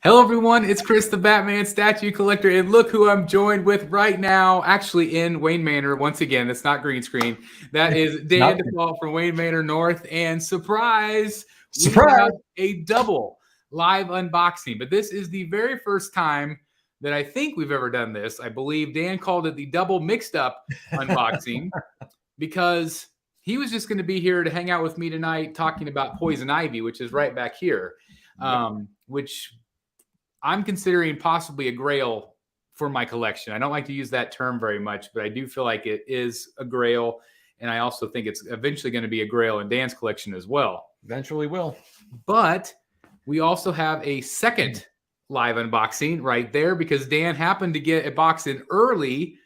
Hello, everyone. It's Chris, the Batman statue collector, and look who I'm joined with right now. Actually, in Wayne Manor, once again. That's not green screen. That is Dan DePaul from Wayne Manor North. And surprise, we have a double live unboxing. But this is the very first time that I think we've ever done this. I believe Dan called it the double mixed up unboxing because he was just going to be here to hang out with me tonight talking about Poison Ivy, which is right back here, which I'm considering possibly a grail for my collection. I don't like to use that term very much, but I do feel like it is a grail. And I also think it's eventually going to be a grail in Dan's collection as well. Eventually will. But we also have a second live unboxing right there because Dan happened to get a box in early.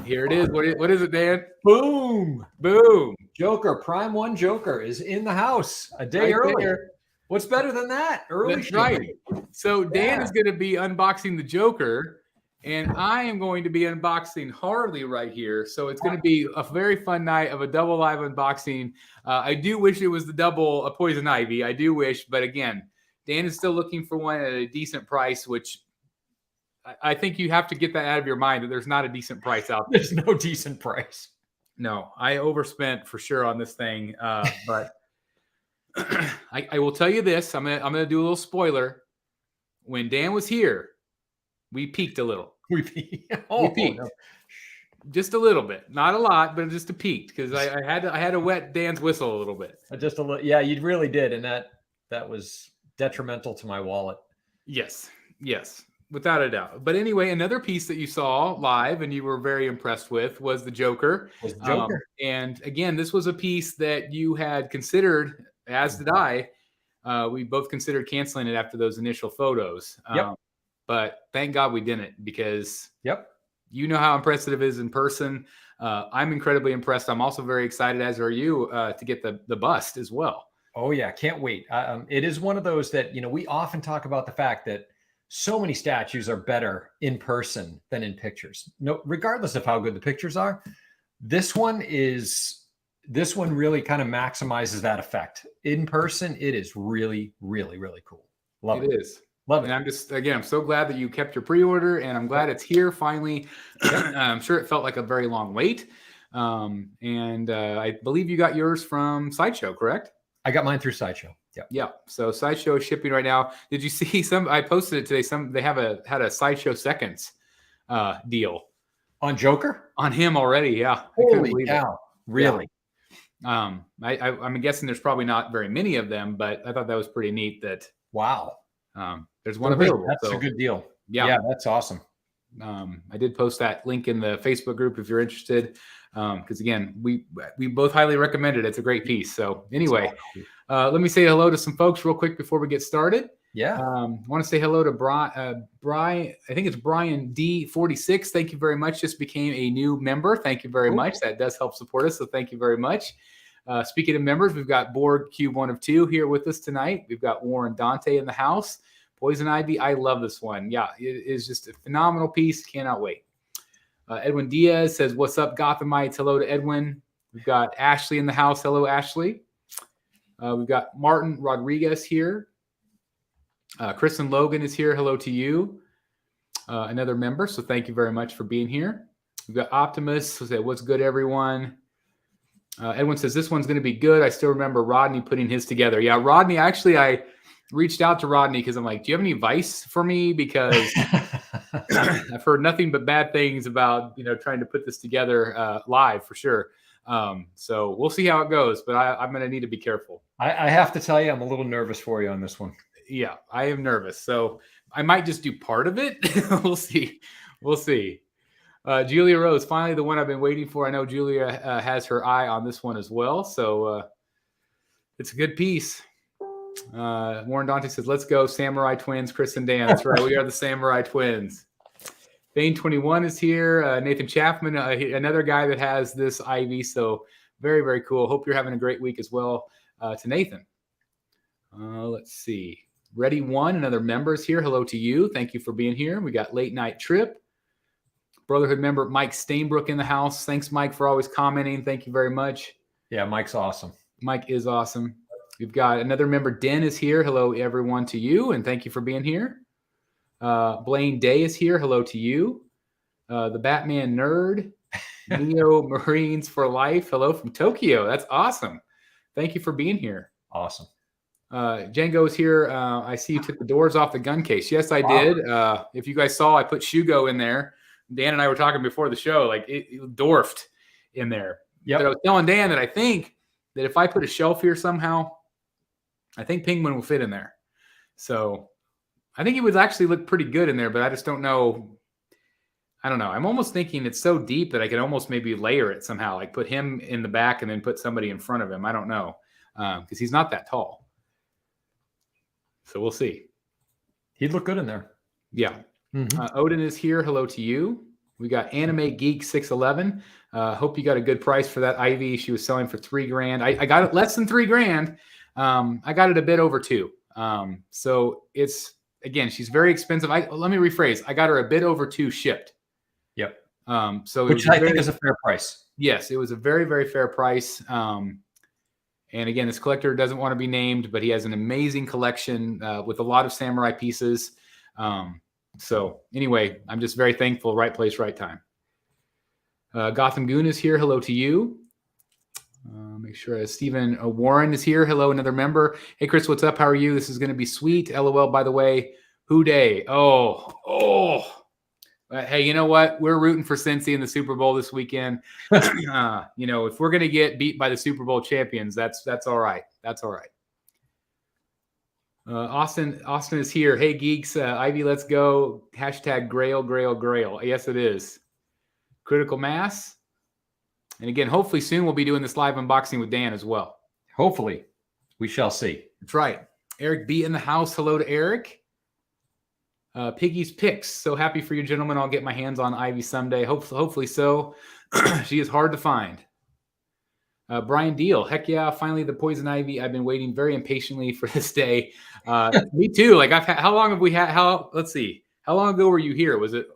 Here it is. What is it, Dan? Boom. Boom. Joker, Prime 1 Joker is in the house a day early. What's better than that? Early. That's right. So Dan is going to be unboxing the Joker, and I am going to be unboxing Harley right here. So it's going to be a very fun night of a double live unboxing. I do wish it was the double a Poison Ivy. I do wish, but again, Dan is still looking for one at a decent price, which I think you have to get that out of your mind that there's not a decent price out there. There's no decent price. No, I overspent for sure on this thing, but I will tell you this. I'm gonna do a little spoiler. When Dan was here, we peaked a little. We peaked. No. Just a little bit, not a lot, but just a peaked because I had to wet Dan's whistle a little bit. Just a little, yeah, you really did, and that was detrimental to my wallet. Yes, without a doubt. But anyway, another piece that you saw live and you were very impressed with was the Joker. And again, this was a piece that you had considered. As did I. We both considered canceling it after those initial photos. But thank God we didn't because you know how impressive it is in person. I'm incredibly impressed. I'm also very excited, as are you, to get the bust as well. Oh, yeah. Can't wait. It is one of those that, we often talk about the fact that so many statues are better in person than in pictures. No, regardless of how good the pictures are, this one really kind of maximizes that effect. In person, it is really, really, really cool. Love it. It is. Love it. And I'm so glad that you kept your pre-order, and I'm glad it's here finally. I'm sure it felt like a very long wait. And I believe you got yours from Sideshow, correct? I got mine through Sideshow. Yeah. So Sideshow is shipping right now. Did you see I posted it today. They had a Sideshow Seconds deal on Joker on him already. Yeah. Holy cow! Really? Yeah. I'm guessing there's probably not very many of them, but I thought that was pretty neat. That there's one available. That's a good deal. Yeah, that's awesome. I did post that link in the Facebook group if you're interested. Because again, we both highly recommend it. It's a great piece. So anyway, let me say hello to some folks real quick before we get started. Yeah. I want to say hello to Brian. I think it's Brian D46. Thank you very much. Just became a new member. Thank you very much. That does help support us. So thank you very much. Speaking of members, we've got Borg Cube 1 of 2 here with us tonight. We've got Warren Dante in the house. Poison Ivy. I love this one. Yeah, it is just a phenomenal piece. Cannot wait. Edwin Diaz says, "What's up, Gothamites?" Hello to Edwin. We've got Ashley in the house. Hello, Ashley. We've got Martin Rodriguez here. Kristen Logan is here. Hello to you. Another member. So thank you very much for being here. We've got Optimus who said, "What's good, everyone?" Edwin says, "This one's going to be good. I still remember Rodney putting his together." Yeah, Rodney, actually, I reached out to Rodney because I'm like, "Do you have any advice for me?" Because I've heard nothing but bad things about, trying to put this together live for sure. So we'll see how it goes, but I'm going to need to be careful. I have to tell you, I'm a little nervous for you on this one. Yeah, I am nervous. So I might just do part of it. We'll see. Julia Rose, finally the one I've been waiting for. I know Julia has her eye on this one as well. So it's a good piece. Warren Dante says, "Let's go, Samurai Twins, Chris and Dan." That's right. We are the Samurai Twins. Bane 21 is here. Nathan Chaffman, another guy that has this Ivy. So very, very cool. Hope you're having a great week as well. To Nathan. Let's see. Ready One, another member is here. Hello to you. Thank you for being here. We got Late Night Trip. Brotherhood member Mike Stainbrook in the house. Thanks, Mike, for always commenting. Thank you very much. Yeah, Mike's awesome. Mike is awesome. We've got another member, Den is here. Hello, everyone, to you, and thank you for being here. Blaine Day is here. Hello to you. The Batman Nerd, Neo Marines for Life. Hello from Tokyo. That's awesome. Thank you for being here. Awesome. Django is here. I see you took the doors off the gun case. Yes, I did. If you guys saw, I put Shugo in there. Dan and I were talking before the show, like it dwarfed in there. Yeah. But I was telling Dan that I think that if I put a shelf here somehow, I think Penguin will fit in there. So I think it would actually look pretty good in there, but I just don't know. I don't know. I'm almost thinking it's so deep that I can almost maybe layer it somehow, like put him in the back and then put somebody in front of him. I don't know, because he's not that tall. So we'll see. He'd look good in there. Yeah. Odin is here. Hello to you. We got Anime Geek 611. Hope you got a good price for that Ivy. She was selling for $3,000. I got it less than $3,000. I got it a bit over $2,000. So it's, again, she's very expensive. Let me rephrase. I got her a bit over $2,000 shipped. Yep. So which I think is a fair price. Yes, it was a very, very fair price. And again, this collector doesn't want to be named, but he has an amazing collection with a lot of samurai pieces. So anyway, I'm just very thankful. Right place, right time. Gotham Goon is here. Hello to you. Make sure Stephen Warren is here. Hello, another member. Hey, Chris, what's up? How are you? This is going to be sweet. LOL, by the way. Who day? Oh. Hey, you know what? We're rooting for Cincy in the Super Bowl this weekend. If we're going to get beat by the Super Bowl champions, that's all right. That's all right. Austin is here. Hey, geeks. Ivy, let's go. Hashtag Grail, Grail, Grail. Yes, it is. Critical Mass. And again, hopefully soon we'll be doing this live unboxing with Dan as well. Hopefully. We shall see. That's right. Eric B in the house. Hello to Eric. Piggy's Picks. So happy for you, gentlemen. I'll get my hands on Ivy someday. Hopefully so. She is hard to find. Brian Deal. Heck yeah. Finally, the Poison Ivy. I've been waiting very impatiently for this day. Me too. Like how long have we had? Let's see. How long ago were you here? Was it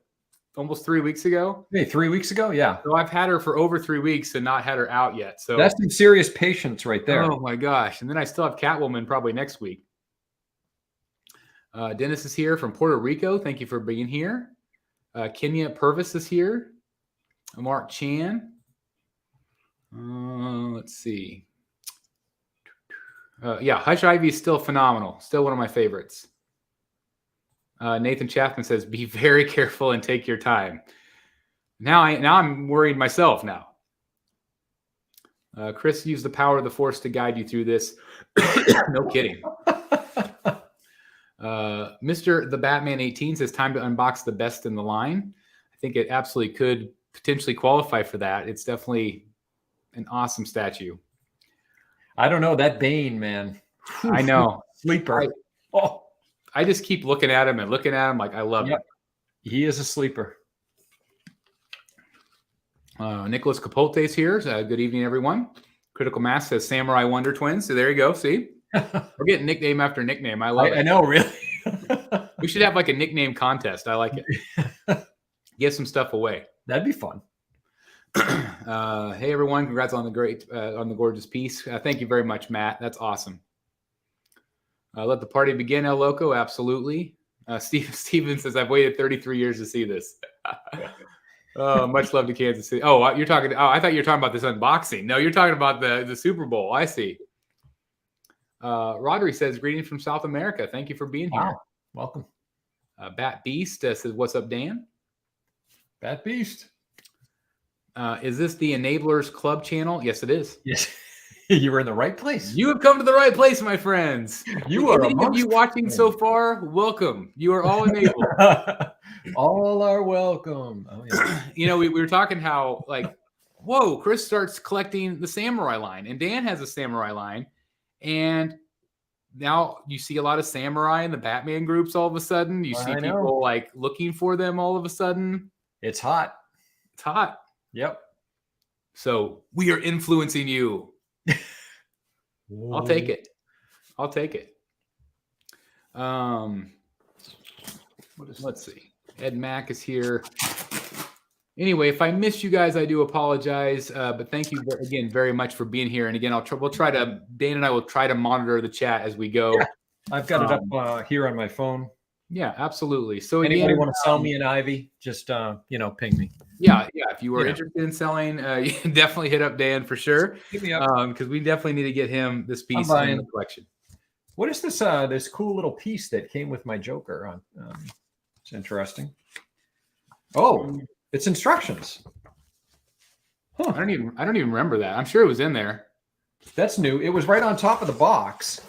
almost 3 weeks ago? Hey, 3 weeks ago? Yeah. So I've had her for over 3 weeks and not had her out yet. So that's some serious patience right there. Oh my gosh. And then I still have Catwoman probably next week. Dennis is here from Puerto Rico. Thank you for being here. Kenya Purvis is here. Mark Chan. Let's see. Yeah, Hush Ivy is still phenomenal. Still one of my favorites. Nathan Chapman says, be very careful and take your time. Now I'm worried myself now. Chris used the power of the Force to guide you through this. No kidding. Mr. The Batman 18 says, time to unbox the best in the line. I think it absolutely could potentially qualify for that. It's definitely an awesome statue. I don't know. That Bane, man. I know. Sleeper. I just keep looking at him and looking at him like I love him. He is a sleeper. Nicholas Capote is here. Good evening, everyone. Critical Mass says Samurai Wonder Twins. So there you go. See? We're getting nickname after nickname. I love it. I know, really. We should have like a nickname contest. I like it. Give some stuff away. That'd be fun. Hey, everyone. Congrats on the gorgeous piece. Thank you very much, Matt. That's awesome. Let the party begin, El Loco. Absolutely. Steven says, I've waited 33 years to see this. Much love to Kansas City. I thought you were talking about this unboxing. No, you're talking about the Super Bowl. I see. Rodri says, greetings from South America. Thank you for being here. Wow. Welcome. Bat Beast says, what's up, Dan? Bat Beast. Is this the Enablers Club channel? Yes, it is. Yes. You were in the right place. You have come to the right place, my friends. You are amongst you watching so far. Welcome. You are all enabled. All are welcome. Oh, yeah. We were talking how whoa, Chris starts collecting the samurai line, and Dan has a samurai line, and now you see a lot of samurai in the Batman groups. All of a sudden, you see people looking for them. All of a sudden, it's hot. It's hot. Yep. So we are influencing you. I'll take it. Let's see. Ed Mack is here. Anyway, if I missed you guys, I do apologize. But thank you again very much for being here. And again, we'll try to, Dan and I will try to monitor the chat as we go. Yeah, I've got it up here on my phone. Yeah, absolutely. So anybody again, want to sell me an Ivy, just ping me. Yeah. If you are interested in selling, you can definitely hit up Dan for sure. Hit me up. Because we definitely need to get him this piece in the collection. What is this? This cool little piece that came with my Joker on. It's interesting. Oh, it's instructions. Huh. I don't even remember that. I'm sure it was in there. That's new. It was right on top of the box,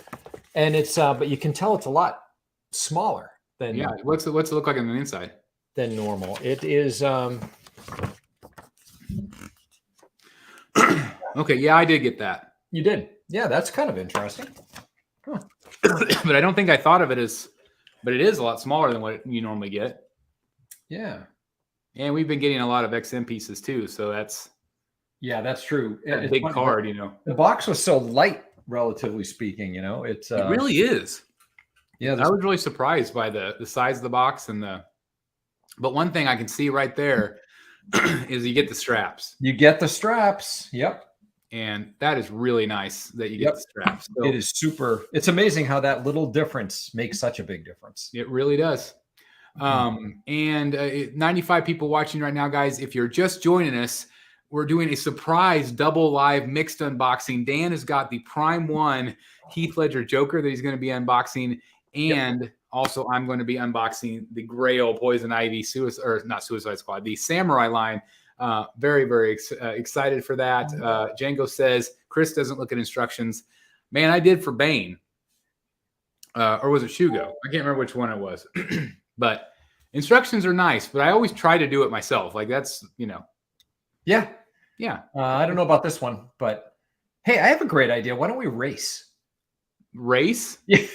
and it's but you can tell it's a lot smaller than. Yeah. What's it look like on the inside? Than normal. It is. Okay. Yeah, I did get that. You did. Yeah, that's kind of interesting. Huh. But I don't think I thought of it as. But it is a lot smaller than what you normally get. Yeah. And we've been getting a lot of XM pieces too, so that's. Yeah, that's true. It's a big card, The box was so light, relatively speaking. It really is. Yeah, I was really surprised by the size of the box and the. But one thing I can see right there is you get the straps. You get the straps. Yep. And that is really nice that you get the straps. So it is super. It's amazing how that little difference makes such a big difference. It really does. And 95 people watching right now, guys. If you're just joining us, we're doing a surprise double live mixed unboxing. Dan has got the Prime 1 Heath Ledger Joker that he's going to be unboxing. And also I'm going to be unboxing the Grail Poison Ivy not Suicide Squad, the Samurai line. Very, very excited for that. Django says, Chris doesn't look at instructions. Man, I did for Bane. Or was it Shugo? I can't remember which one it was. But instructions are nice, but I always try to do it myself. Like that's, Yeah. Yeah. I don't know about this one, but hey, I have a great idea. Why don't we race? Race? Yeah.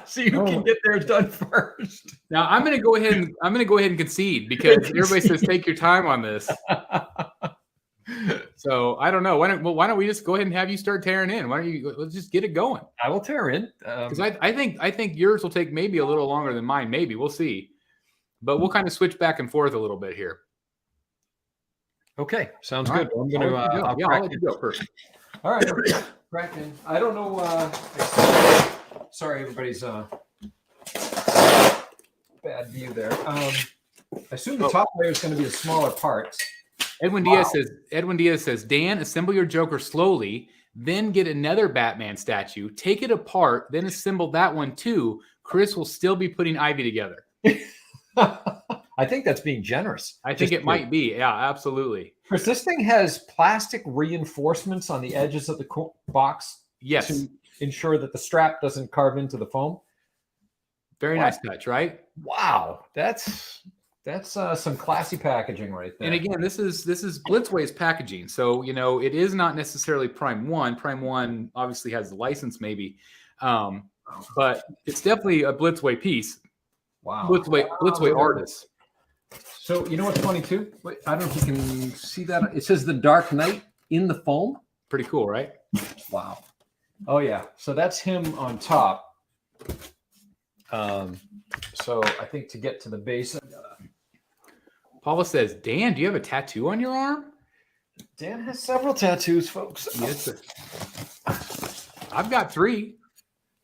So you can get theirs done first. Now I'm going to go ahead and concede because everybody says take your time on this. So I don't know. Why don't we just go ahead and have you start tearing in? Let's just get it going. I will tear in. Because I think yours will take maybe a little longer than mine. Maybe we'll see, but we'll kind of switch back and forth a little bit here. Okay, sounds good. I'm going to. I'll let you go first. All right, crack in. I don't know. Sorry, everybody's bad view there. I assume the top layer is going to be the smaller parts. Edwin Diaz says, Dan, assemble your Joker slowly, then get another Batman statue, take it apart, then assemble that one too. Chris will still be putting Ivy together. I think that's being generous. I think it might be. Yeah, absolutely. Chris, this thing has plastic reinforcements on the edges of the box. Yes. To ensure that the strap doesn't carve into the foam. Very nice touch, right? Wow. That's some classy packaging right there. And again, this is Blitzway's packaging. So, it is not necessarily Prime 1. Prime 1 obviously has the license maybe. But it's definitely a Blitzway piece. Wow. Blitzway artist. So, you know what's funny too? Wait, I don't know if you can see that. It says the Dark Knight in the foam. Pretty cool, right? Wow. Oh yeah. So that's him on top. So I think to get to the base, Paula says, Dan, do you have a tattoo on your arm? Dan has several tattoos, folks. Yes, sir. I've got 3.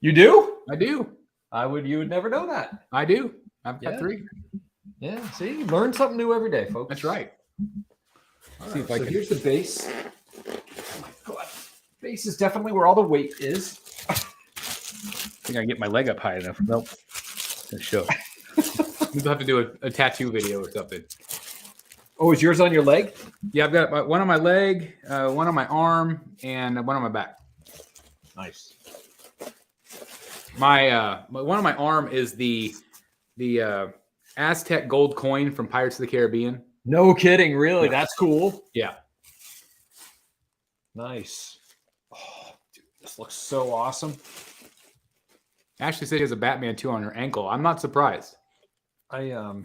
You do? I do. You would never know that. I do. I've got 3. Yeah. See, learn something new every day, folks. That's right. See if I can. Here's the base. Oh my God. Base is definitely where all the weight is. I think I can get my leg up high enough. Nope. Let's show. We'll have to do a tattoo video or something. Oh, is yours on your leg? Yeah, I've got one on my leg, one on my arm, and one on my back. Nice. My one on my arm is the Aztec gold coin from Pirates of the Caribbean. No kidding, really? That's cool. Yeah. Nice. Oh, dude, this looks so awesome. Ashley said he has a Batman 2 on her ankle. I'm not surprised. I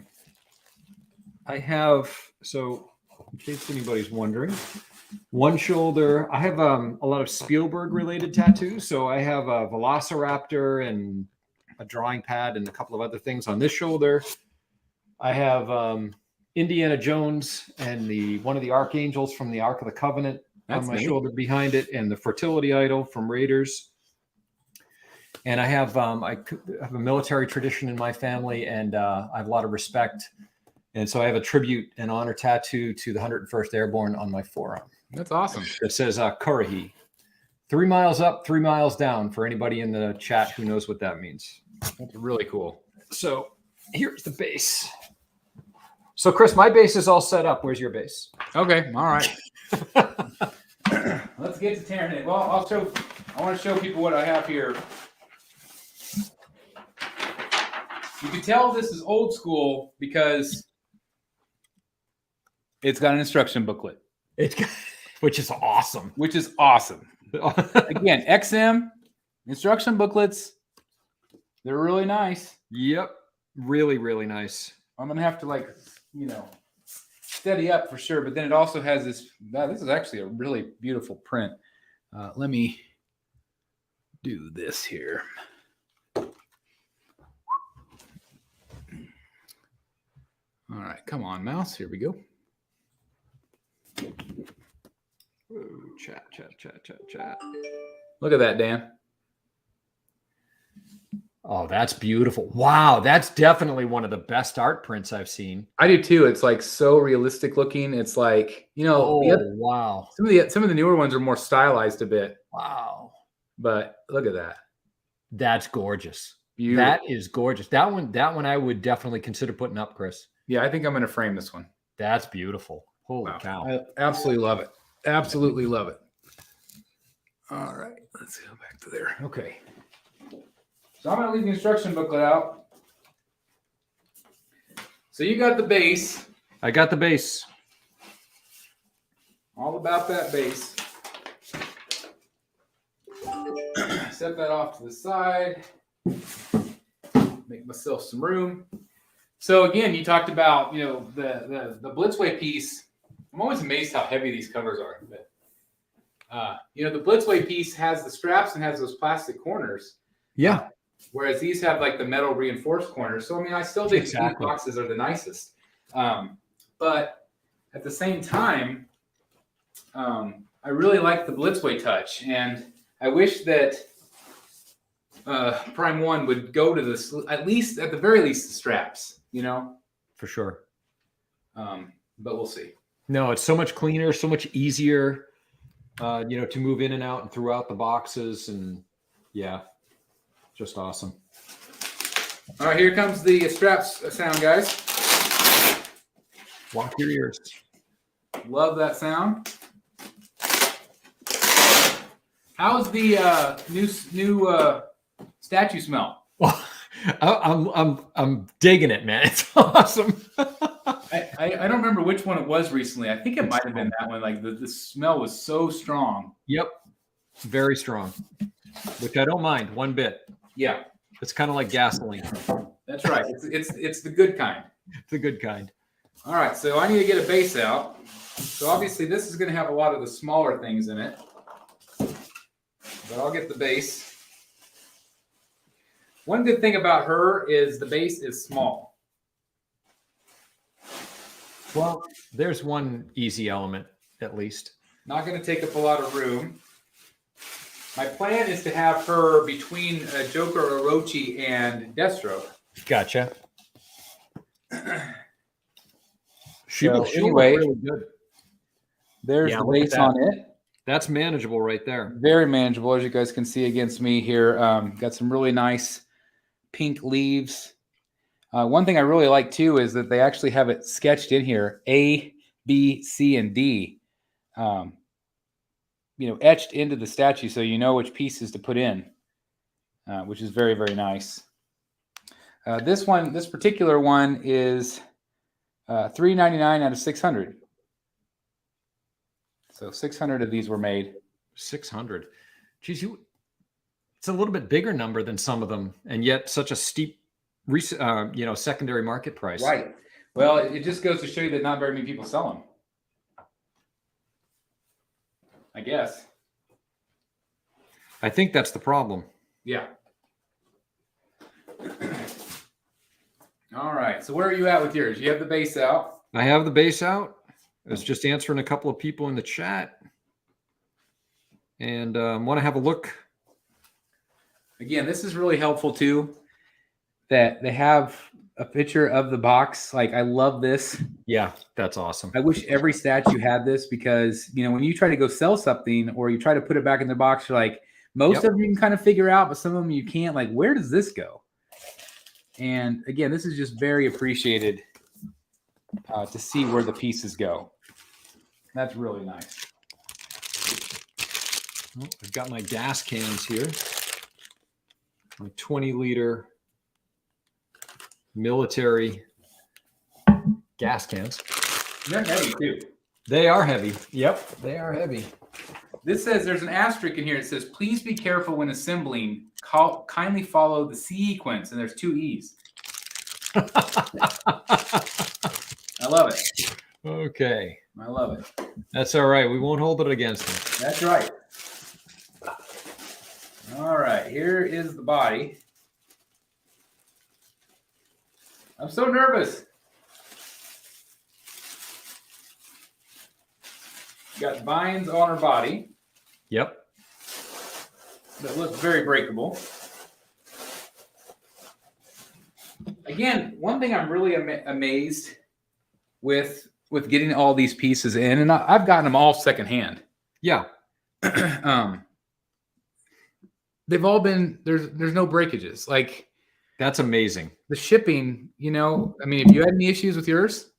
have, so in case anybody's wondering, one shoulder, I have a lot of Spielberg related tattoos. So I have a Velociraptor and a drawing pad and a couple of other things on this shoulder. I have Indiana Jones and one of the archangels from the Ark of the Covenant on my shoulder behind it, and the fertility idol from Raiders. And I have a military tradition in my family, and I have a lot of respect. And so I have a tribute and honor tattoo to the 101st Airborne on my forearm. That's awesome. It says Kurahi. 3 miles up, 3 miles down, for anybody in the chat who knows what that means. That's really cool. So here's the base. So Chris, my base is all set up. Where's your base? Okay. All right. Let's get to tearing it. Well, I want to show people what I have here. You can tell this is old school because it's got an instruction booklet. Which is awesome. Again, XM instruction booklets. They're really nice. Yep. Really, really nice. I'm going to have to steady up for sure. But then it also has this. This is actually a really beautiful print. Let me do this here. All right, come on, mouse. Here we go. Ooh, chat. Look at that, Dan. Oh, that's beautiful. Wow, that's definitely one of the best art prints I've seen. I do too. It's like so realistic looking. It's like, wow. Some of the newer ones are more stylized a bit. Wow. But look at that. That's gorgeous. Beautiful. That is gorgeous. That one I would definitely consider putting up, Chris. Yeah, I think I'm going to frame this one. That's beautiful. Holy cow. I absolutely love it. Absolutely love it. All right, let's go back to there. Okay. So I'm going to leave the instruction booklet out. So you got the base. I got the base. All about that base. Set that off to the side. Make myself some room. So again, you talked about, the Blitzway piece. I'm always amazed how heavy these covers are. But, the Blitzway piece has the straps and has those plastic corners. Yeah. Whereas these have like the metal reinforced corners. So, I still think these boxes are the nicest. But at the same time, I really like the Blitzway touch. And I wish that Prime 1 would go to this, at the very least, the straps, For sure. But we'll see. No, it's so much cleaner, so much easier, to move in and out and throughout the boxes. And yeah, just awesome. All right, here comes the straps sound, guys. Walk your ears. Love that sound. How's the new statue smell? Well, I'm digging it, man. It's awesome. I don't remember which one it was recently. I think it might have been that one. Like the smell was so strong. Yep, very strong, which I don't mind one bit. Yeah, it's kind of like gasoline. That's right. It's the good kind. It's the good kind. All right, so I need to get a base out. So obviously this is going to have a lot of the smaller things in it, but I'll get the base. One good thing about her is the base is small. Well, there's one easy element, at least. Not going to take up a lot of room. My plan is to have her between Joker, Orochi, and Deathstroke. Gotcha. Anyway, really good. There's the base on it. That's manageable right there. Very manageable, as you guys can see against me here. Got some really nice pink leaves. One thing I really like too is that they actually have it sketched in here, A, B, C, and D, etched into the statue, so you know which pieces to put in, which is very, very nice. This particular one is $3.99 out of 600. So 600 of these were made. 600. Geez, it's a little bit bigger number than some of them, and yet such a steep, secondary market price. Right. Well, it just goes to show you that not very many people sell them. I guess. I think that's the problem. Yeah. All right. So where are you at with yours? You have the base out. I have the base out. I was just answering a couple of people in the chat, and want to have a look. Again, this is really helpful too, that they have a picture of the box. Like, I love this. Yeah, that's awesome. I wish every statue had this, because, you know, when you try to go sell something or you try to put it back in the box, you're like, most of them you can kind of figure out, but some of them you can't. Like, where does this go? And again, this is just very appreciated to see where the pieces go. That's really nice. Oh, I've got my gas cans here. My 20-liter military gas cans. They're heavy too. They are heavy. Yep, they are heavy. This says, there's an asterisk in here. It says, please be careful when assembling. Kindly follow the sequence. And there's 2 E's. I love it. Okay. I love it. That's all right. We won't hold it against them. That's right. All right. Here is the body. I'm so nervous. Got vines on her body. Yep. That looks very breakable. Again, one thing I'm really amazed with getting all these pieces in, and I've gotten them all secondhand. Yeah. They've all been, there's no breakages. Like, that's amazing. The shipping, you know, I mean, have you had any issues with yours?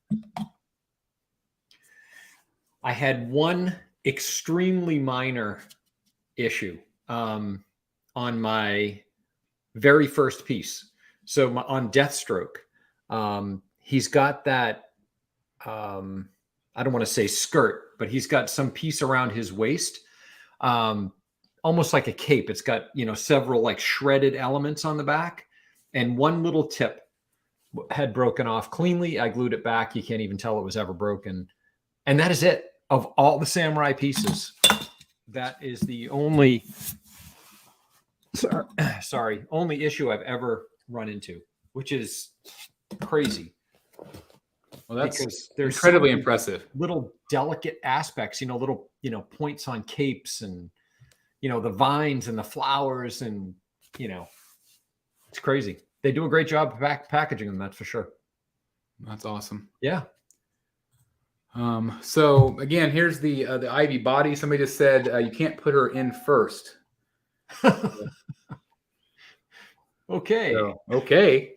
I had one extremely minor issue on my very first piece. So on Deathstroke, he's got that, I don't want to say skirt, but he's got some piece around his waist, almost like a cape. It's got, you know, several like shredded elements on the back, and one little tip had broken off cleanly. I glued it back. You can't even tell it was ever broken. And that is it. Of all the samurai pieces, that is the only, only issue I've ever run into, which is crazy. Well, that's because there's incredibly impressive. Little delicate aspects, you know, little, you know, points on capes, and, you know, the vines and the flowers, and, you know, it's crazy. They do a great job of packaging them, that's for sure. That's awesome. Yeah. So again, here's the Ivy body. Somebody just said you can't put her in first. Okay. So, okay.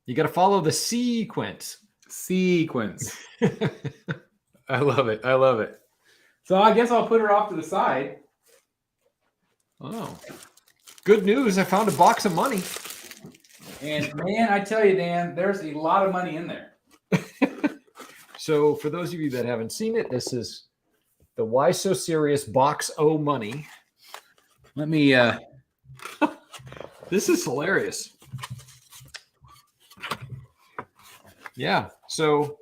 You got to follow the sequence. I love it. I love it. So I guess I'll put her off to the side. Oh, good news. I found a box of money. And man, I tell you, Dan, there's a lot of money in there. So for those of you that haven't seen it, this is the Why So Serious box O money. Let me this is hilarious. Yeah. So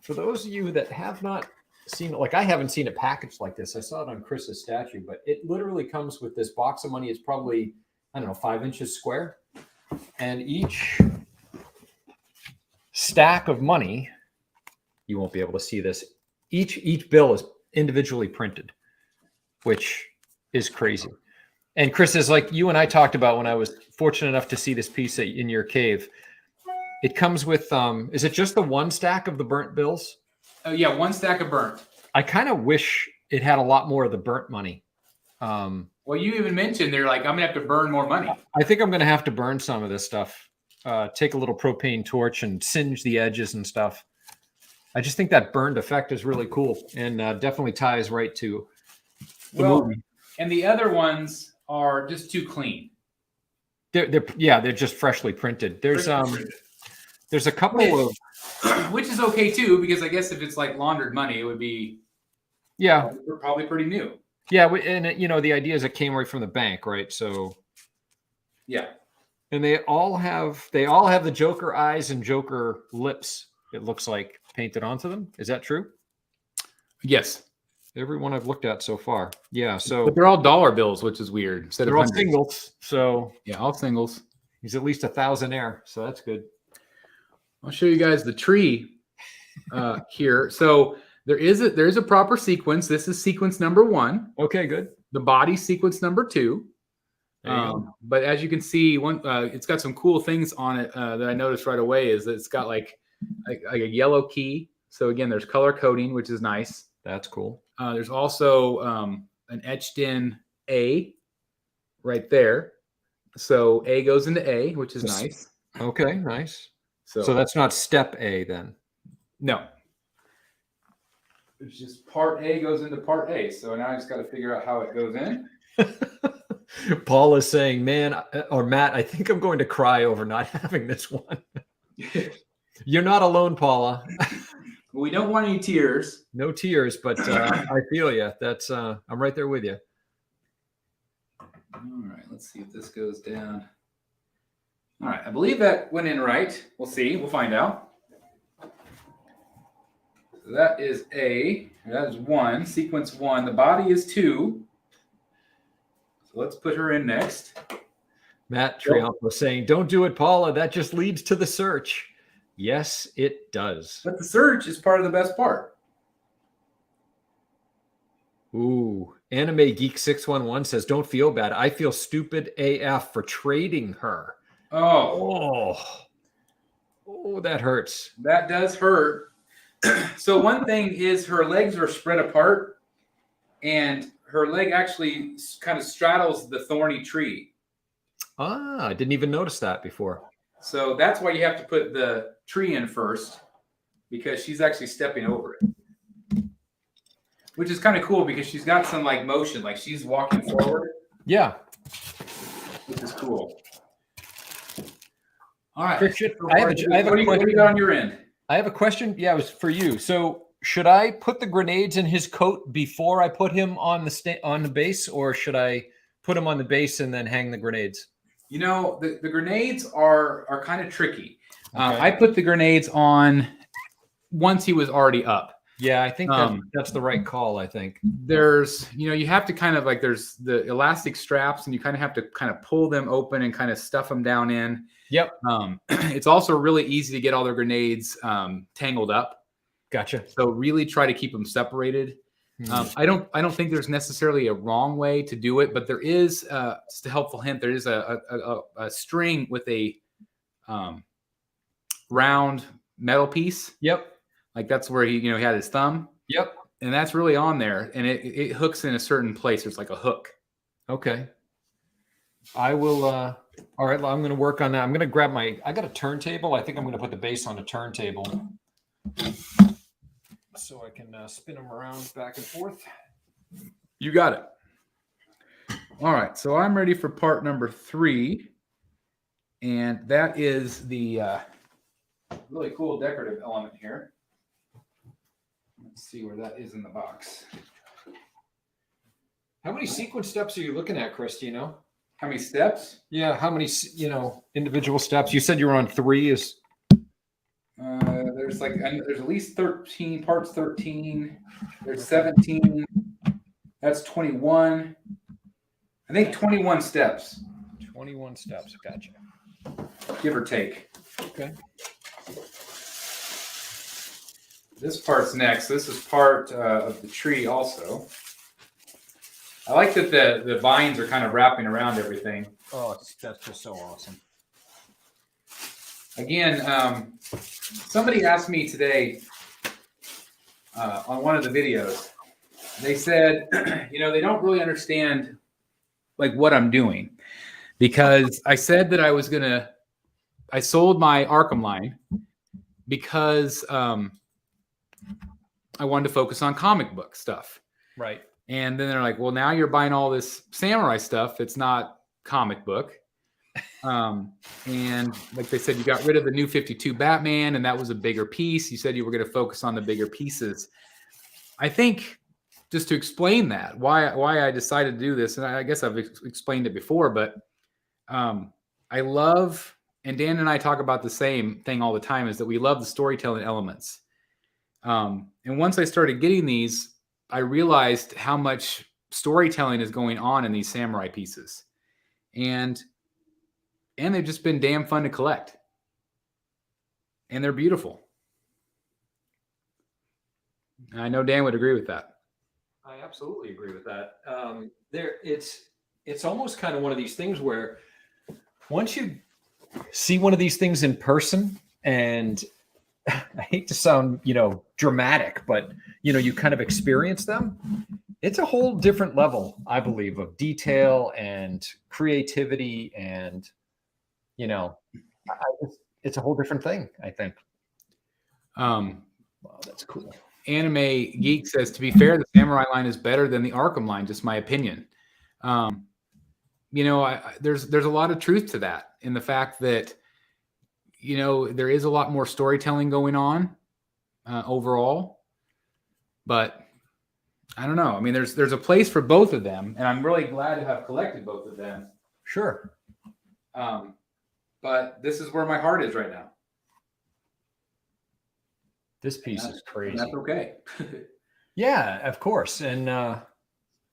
for those of you that have not seen it, like I haven't seen it packaged like this. I saw it on Chris's statue, but it literally comes with this box of money. It's probably, I don't know, 5 inches square. And each stack of money, you won't be able to see this. Each bill is individually printed, which is crazy. And Chris, is like you and I talked about when I was fortunate enough to see this piece in your cave. It comes with, is it just the one stack of the burnt bills? Yeah, one stack of burnt. I kind of wish it had a lot more of the burnt money. Well, you even mentioned they're like, I'm gonna have to burn more money. I think I'm gonna have to burn some of this stuff. Take a little propane torch and singe the edges and stuff. I just think that burned effect is really cool, and definitely ties right to the movie. And the other ones are just too clean. They're just freshly printed. There's a couple of, which is okay too, because I guess if it's like laundered money, it would be probably pretty new. Yeah, and you know, the idea is it came right from the bank, right? So yeah. And they all have the Joker eyes and Joker lips, it looks like, painted onto them. Is that true? Yes. Every one I've looked at so far. Yeah. So but they're all dollar bills, which is weird. They're all singles. So yeah, all singles. He's at least a thousandaire. So that's good. I'll show you guys the tree here. So there is a proper sequence. This is sequence number 1. Okay, good. The body sequence number 2. There you go. But as you can see, it's got some cool things on it that I noticed right away. Is that it's got like a yellow key. So again, there's color coding, which is nice. That's cool. There's also an etched in A right there. So A goes into A, which is nice. Okay, nice. So that's not step A then. No. It's just part A goes into part A. So now I just got to figure out how it goes in. Paul is saying, man, or Matt, I think I'm going to cry over not having this one. You're not alone, Paula. We don't want any tears. No tears, but I feel you. That's I'm right there with you. All right, let's see if this goes down. All right, I believe that went in right. We'll see. We'll find out. So that is A. That is 1. Sequence 1. The body is 2. So let's put her in next. Matt Triumpho saying, don't do it, Paula. That just leads to the search. Yes, it does. But the search is part of the best part. Ooh, Anime Geek 611 says, don't feel bad. I feel stupid AF for trading her. Oh, that hurts. That does hurt. So one thing is her legs are spread apart, and her leg actually kind of straddles the thorny tree. Ah, I didn't even notice that before. So that's why you have to put the tree in first, because she's actually stepping over it. Which is kind of cool because she's got some like motion, like she's walking forward. Yeah. Which is cool. All right. Christian, what do you got on your end? I have a question. Yeah, it was for you. So should I put the grenades in his coat before I put him on the base, or should I put him on the base and then hang the grenades? You know, the grenades are kind of tricky. Okay. I put the grenades on once he was already up. Yeah, I think that's the right call, I think. There's, you have to kind of like, there's the elastic straps, and you kind of have to kind of pull them open and kind of stuff them down in. Yep. It's also really easy to get all their grenades tangled up. Gotcha. So really try to keep them separated. I don't think there's necessarily a wrong way to do it, but there is just a helpful hint. There is a string with a round metal piece. Yep. Like that's where he had his thumb. Yep. And that's really on there, and it hooks in a certain place. It's like a hook. Okay. I will. All right. I'm going to work on that. I'm going to grab I got a turntable. I think I'm going to put the base on a turntable so I can spin them around back and forth. You got it. All right. So I'm ready for part number 3. And that is the really cool decorative element here. Let's see where that is in the box. How many sequence steps are you looking at, Chris? Do you know? How many steps? Yeah, how many, individual steps? You said you were on 3. There's at least 13 parts. 13. There's 17. That's 21. I think 21 steps. 21 steps. Gotcha. Give or take. Okay. This part's next. This is part of the tree also. I like that the vines are kind of wrapping around everything. Oh, that's just so awesome. Again, somebody asked me today on one of the videos, they said, they don't really understand like what I'm doing, because I said that I sold my Arkham line because I wanted to focus on comic book stuff. Right. And then they're like, well, now you're buying all this samurai stuff. It's not comic book. And like they said, you got rid of the New 52 Batman, and that was a bigger piece. You said you were going to focus on the bigger pieces. I think just to explain that, why I decided to do this, and I guess I've explained it before, but I love, and Dan and I talk about the same thing all the time, is that we love the storytelling elements. And once I started getting these, I realized how much storytelling is going on in these samurai pieces. And they've just been damn fun to collect. and they're beautiful. I know Dan would agree with that. I absolutely agree with that. It's almost kind of one of these things where once you see one of these things in person, and I hate to sound, dramatic, but you kind of experience them, it's a whole different level, I believe, of detail and creativity, and it's a whole different thing, I think. Wow, that's cool. Anime Geek says, to be fair, the Samurai line is better than the Arkham line, just my opinion. There's a lot of truth to that, in the fact that, there is a lot more storytelling going on overall, but I don't know. I mean, there's a place for both of them, and I'm really glad to have collected both of them. Sure. But this is where my heart is right now. This piece is crazy. That's okay. Yeah, of course. And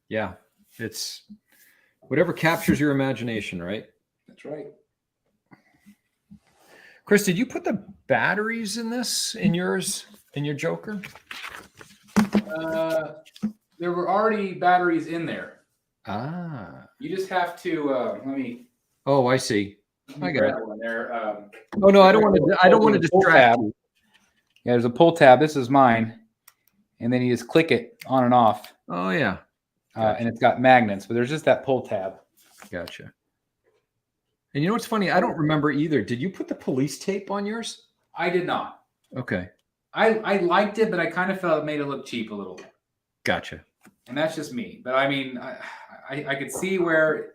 yeah, it's whatever captures your imagination, right? That's right. Chris, did you put the batteries in your Joker? There were already batteries in there. Ah. You just have to let me. Oh, I see. I got it. One there. Oh no, I don't want to distract you. Yeah, there's a pull tab. This is mine, and then you just click it on and off. Oh yeah. Gotcha. And it's got magnets, but there's just that pull tab. Gotcha. And you know what's funny? I don't remember either. Did you put the police tape on yours? I did not. Okay. I liked it, but I kind of felt it made it look cheap a little bit. Gotcha. And that's just me. But I mean, I could see where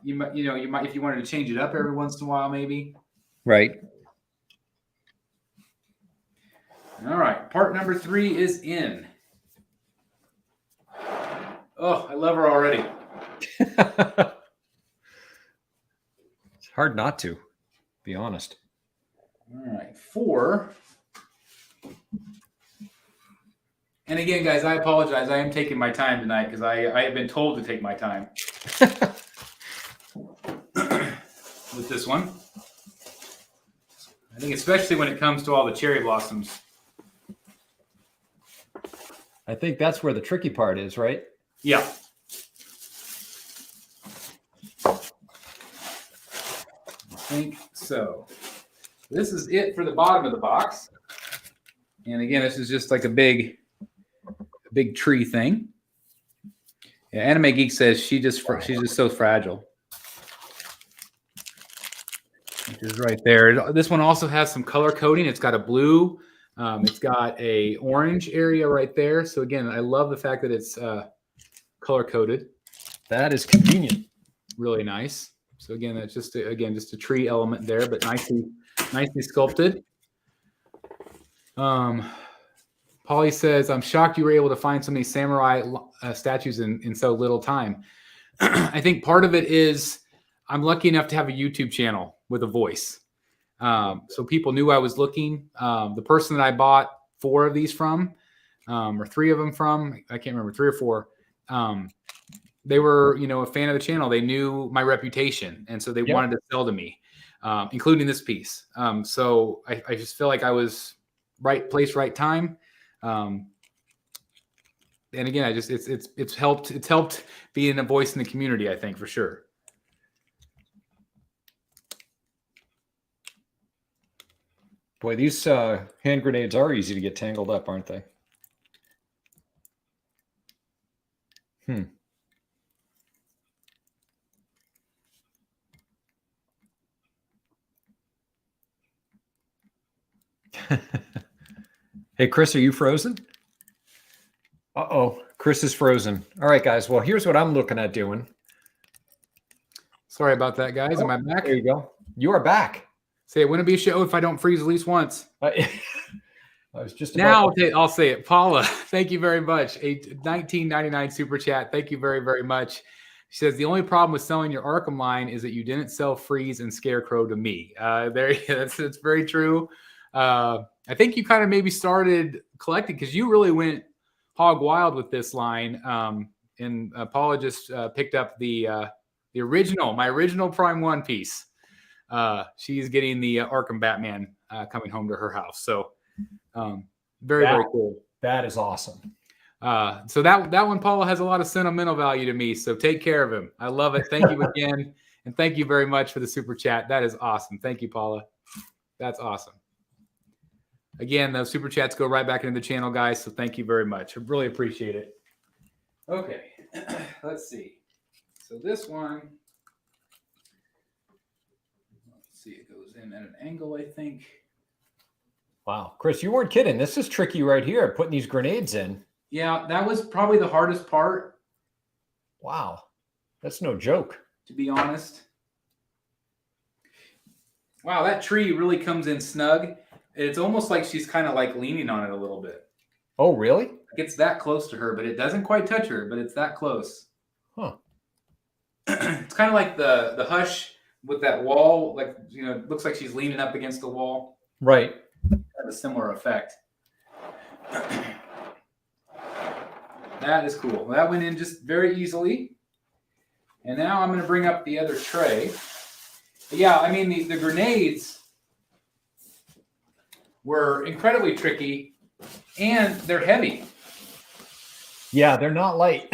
you might, if you wanted to change it up every once in a while, maybe. Right. All right. Part number 3 is in. Oh, I love her already. It's hard not to, be honest. All right. 4. And again, guys, I apologize. I am taking my time tonight because I have been told to take my time with this one. I think especially when it comes to all the cherry blossoms. I think that's where the tricky part is, right? Yeah. I think so. This is it for the bottom of the box. And again, this is just like a big tree thing. Yeah, Anime Geek says she's just so fragile. Which is right there. This one also has some color coding. It's got a blue. It's got a orange area right there. So again, I love the fact that it's color coded. That is convenient. Really nice. So again, that's just a tree element there, but nicely sculpted. Polly says, I'm shocked you were able to find so many samurai statues in so little time. I think part of it is I'm lucky enough to have a YouTube channel with a voice. So people knew I was looking. The person that I bought 4 of these from, or 3 of them from, I can't remember, 3 or 4, they were, a fan of the channel. They knew my reputation. And so they wanted to sell to me, including this piece. So I just feel like I was right place, right time. And again, it's helped being a voice in the community, I think, for sure. Boy, these hand grenades are easy to get tangled up, aren't they? Hey, Chris, are you frozen? Uh-oh, Chris is frozen. All right, guys. Well, here's what I'm looking at doing. Sorry about that, guys. Am I back? There you go. You are back. Say it wouldn't be a show if I don't freeze at least once. I was just now I'll say it. Paula, thank you very much. A $19.99 super chat. Thank you very, very much. She says the only problem with selling your Arkham line is that you didn't sell Freeze and Scarecrow to me. That's very true. I think you kind of maybe started collecting because you really went hog wild with this line. And Paula just picked up my original Prime 1 piece. She's getting the Arkham Batman coming home to her house. So very cool. That is awesome. So that one, Paula, has a lot of sentimental value to me. So take care of him. I love it. Thank you again. And thank you very much for the super chat. That is awesome. Thank you, Paula. That's awesome. Again, those super chats go right back into the channel, guys. So thank you very much. I really appreciate it. Okay. Let's see. So this one, let's see, it goes in at an angle, I think. Wow. Chris, you weren't kidding. This is tricky right here, putting these grenades in. Yeah, that was probably the hardest part. Wow. That's no joke. To be honest. Wow, that tree really comes in snug. It's almost like she's kind of like leaning on it a little bit. Oh, really? It's that close to her, but it doesn't quite touch her, but it's that close. Huh. It's kind of like the hush with that wall, like, you know, it looks like she's leaning up against the wall. Right. Have a similar effect. That is cool. That went in just very easily. And now I'm going to bring up the other tray. Yeah, I mean, the grenades were incredibly tricky, and they're heavy. Yeah, they're not light.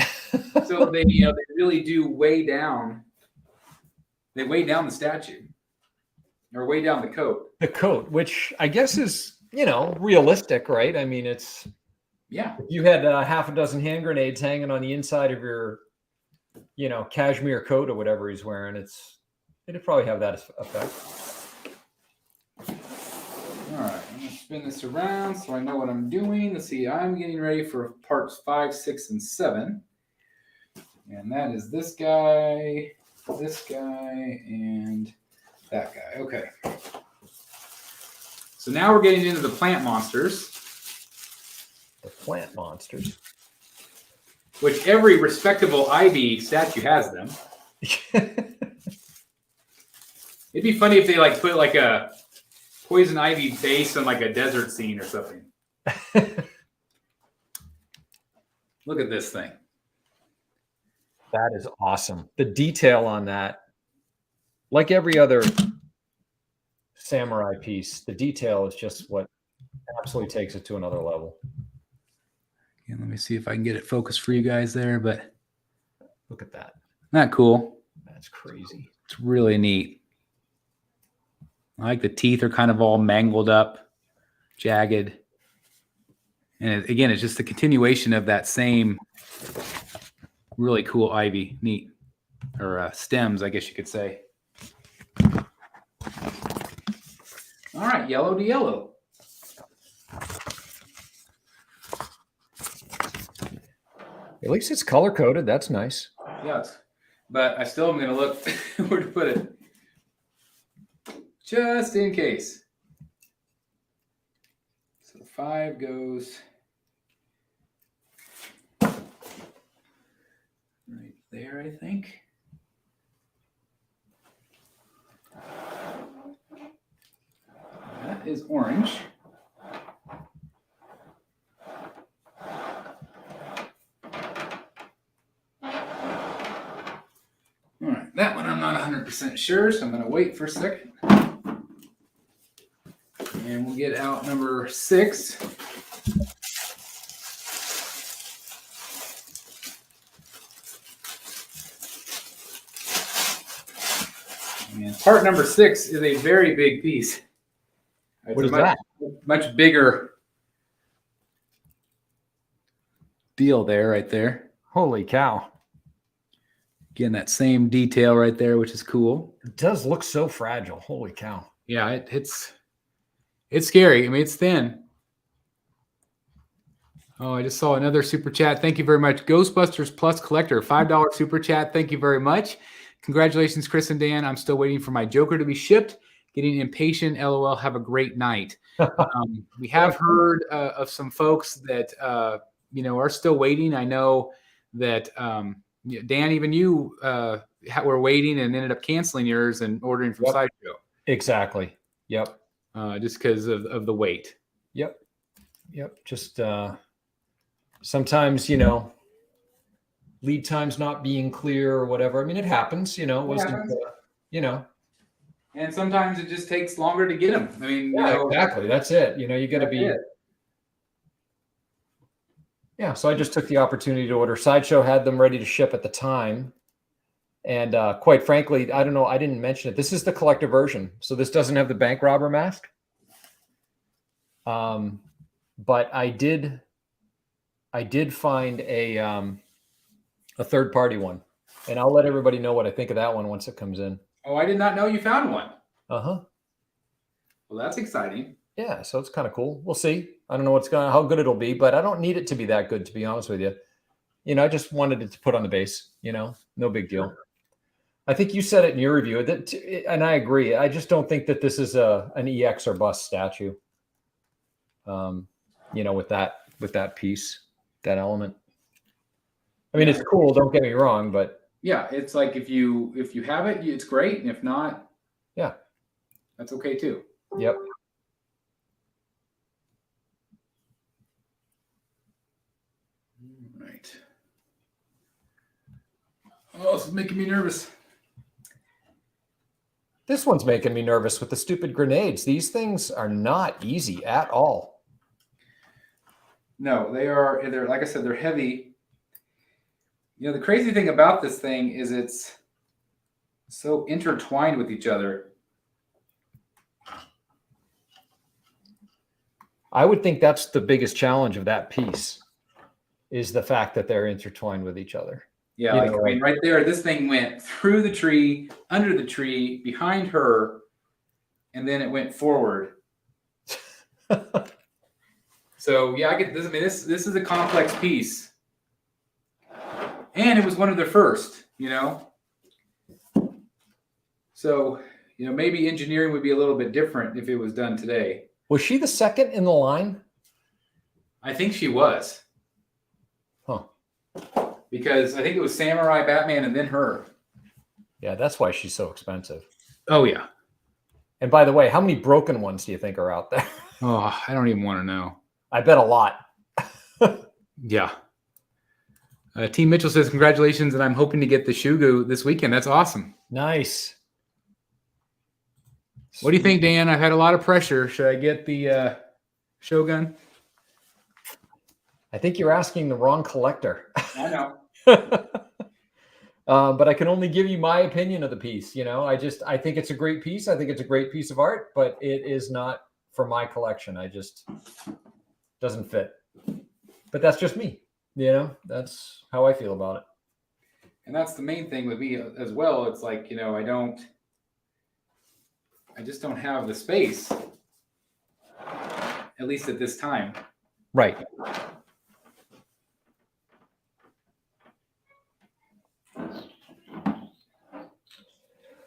So they really do weigh down. They weigh down the statue, or weigh down the coat. The coat, which I guess is, realistic, right? I mean, it's, yeah. You had half a dozen hand grenades hanging on the inside of your, cashmere coat or whatever he's wearing. It'd probably have that effect. All right, I'm gonna spin this around so I know what I'm doing. Let's see, I'm getting ready for parts 5, 6, and 7. And that is this guy, and that guy. Okay. So now we're getting into the plant monsters. The plant monsters. Which every respectable Ivy statue has them. It'd be funny if they put like a poison ivy base on like a desert scene or something. Look at this thing. That is awesome. The detail on that, like every other samurai piece, the detail is just what absolutely takes it to another level. And let me see if I can get it focused for you guys there, but look at that. Not cool. That's crazy. It's really neat. I like the teeth are kind of all mangled up, jagged. And again, it's just a continuation of that same really cool ivy. Neat. Or stems, I guess you could say. All right, yellow to yellow. At least it's color coded. That's nice. Yes. But I still am going to look where to put it. Just in case. So 5 goes right there, I think. That is orange. All right, that one I'm not 100% sure, so I'm going to wait for a second. And we'll get out number 6. And part number 6 is a very big piece. It's what is that? Much bigger deal there, right there. Holy cow. Again, that same detail right there, which is cool. It does look so fragile. Holy cow. Yeah, it's scary. I mean, it's thin. Oh, I just saw another super chat. Thank you very much. Ghostbusters Plus Collector, $5 super chat. Thank you very much. Congratulations, Chris and Dan. I'm still waiting for my Joker to be shipped. Getting impatient. LOL. Have a great night. We have heard of some folks that are still waiting. I know that Dan, even you were waiting and ended up canceling yours and ordering from Sideshow. Exactly. Yep. Just because of the wait. Yep. Just sometimes, lead times not being clear or whatever. I mean, it happens, it wasn't, And sometimes it just takes longer to get them. I mean, exactly. That's it. You got to be. it. Yeah. So I just took the opportunity to order. Sideshow had them ready to ship at the time. And quite frankly, I don't know. I didn't mention it. This is the collector version. So this doesn't have the bank robber mask. But I did find a third-party one. And I'll let everybody know what I think of that one once it comes in. Oh, I did not know you found one. Uh-huh. Well, that's exciting. Yeah, so it's kind of cool. We'll see. I don't know how good it'll be, but I don't need it to be that good, to be honest with you. I just wanted it to put on the base, no big deal. Sure. I think you said it in your review, and I agree. I just don't think that this is an EX or bust statue. With that piece, that element. I mean, it's cool. Don't get me wrong, but yeah, it's like if you have it, it's great, and if not, yeah, that's okay too. Yep. All right. Oh, this is making me nervous. This one's making me nervous with the stupid grenades. These things are not easy at all. No, they're like I said, they're heavy. The crazy thing about this thing is it's so intertwined with each other. I would think that's the biggest challenge of that piece, is the fact that they're intertwined with each other. Yeah, I mean, right there, this thing went through the tree, under the tree, behind her, and then it went forward. So yeah, I get this. I mean, this is a complex piece, and it was one of the first. So maybe engineering would be a little bit different if it was done today. Was she the second in the line? I think she was. Huh. Because I think it was Samurai, Batman, and then her. Yeah, that's why she's so expensive. Oh, yeah. And by the way, how many broken ones do you think are out there? Oh, I don't even want to know. I bet a lot. Yeah. Team Mitchell says, congratulations, and I'm hoping to get the Shugu this weekend. That's awesome. Nice. What do you think, Dan? I've had a lot of pressure. Should I get the Shogun? I think you're asking the wrong collector. I know. But I can only give you my opinion of the piece. I think it's a great piece. I think it's a great piece of art, but it is not for my collection. Doesn't fit. But that's just me. That's how I feel about it. And that's the main thing with me as well. It's like, I just don't have the space, at least at this time. Right.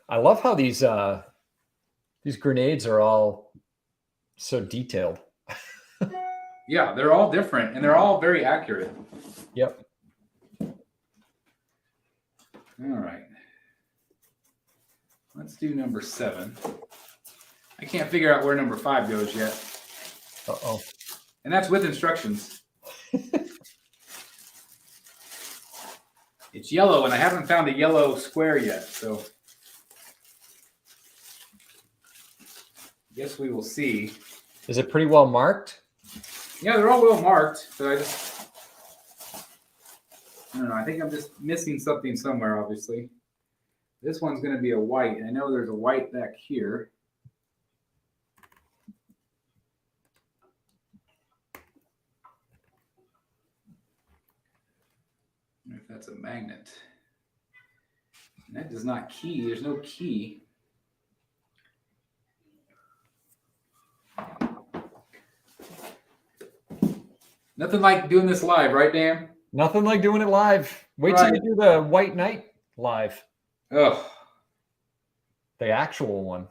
I love how these grenades are all so detailed. Yeah, they're all different and they're all very accurate. Yep. All right. Let's do number 7. I can't figure out where number 5 goes yet. Uh-oh. And that's with instructions. It's yellow, and I haven't found a yellow square yet, so I guess we will see. Is it pretty well marked? Yeah, they're all well marked, but I don't know. I think I'm just missing something somewhere, obviously. This one's going to be a white. I know there's a white back here. I wonder if that's a magnet. And that does not key. There's no key. Nothing like doing this live, right, Dan? Nothing like doing it live. Wait till you do the White Knight live. Oh. The actual one.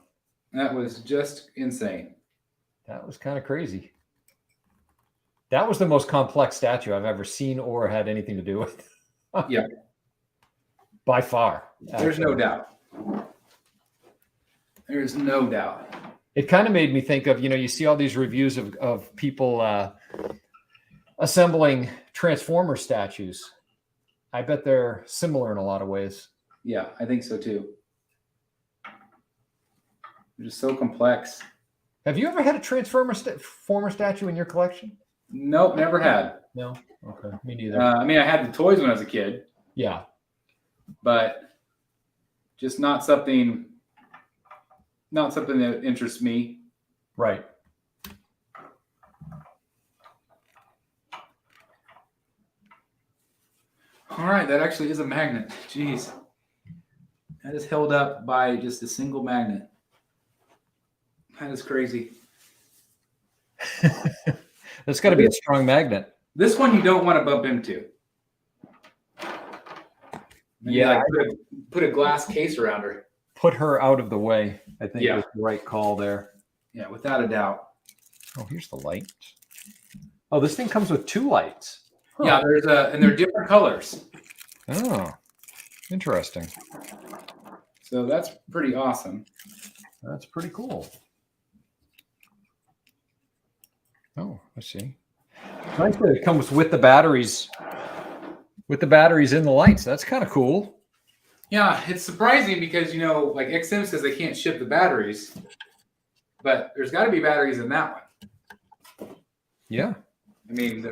That was just insane. That was kind of crazy. That was the most complex statue I've ever seen or had anything to do with. Yeah. By far. There's no doubt. There's no doubt. It kind of made me think of, you see all these reviews of people assembling Transformer statues. I bet they're similar in a lot of ways. Yeah, I think so too. They're just so complex. Have you ever had a Transformer statue in your collection? Nope, never had. No. Okay, me neither. I mean, I had the toys when I was a kid. Yeah, but just not something that interests me. right. All right, that actually is a magnet. Jeez. That is held up by just a single magnet. That is crazy. That's got to be a strong magnet. This one you don't want to bump into. Maybe Yeah, like put a glass case around her. Put her out of the way. I think Yeah. was the right call there. Yeah, without a doubt. Oh, here's the light. Oh, this thing comes with 2 lights. Huh. Yeah, and they're different colors. Oh, interesting. So that's pretty awesome. That's pretty cool. Oh, I see. Nice that it comes with the batteries. With the batteries in the lights. That's kind of cool. Yeah, it's surprising because, like XM says they can't ship the batteries, but there's got to be batteries in that one. Yeah. I mean,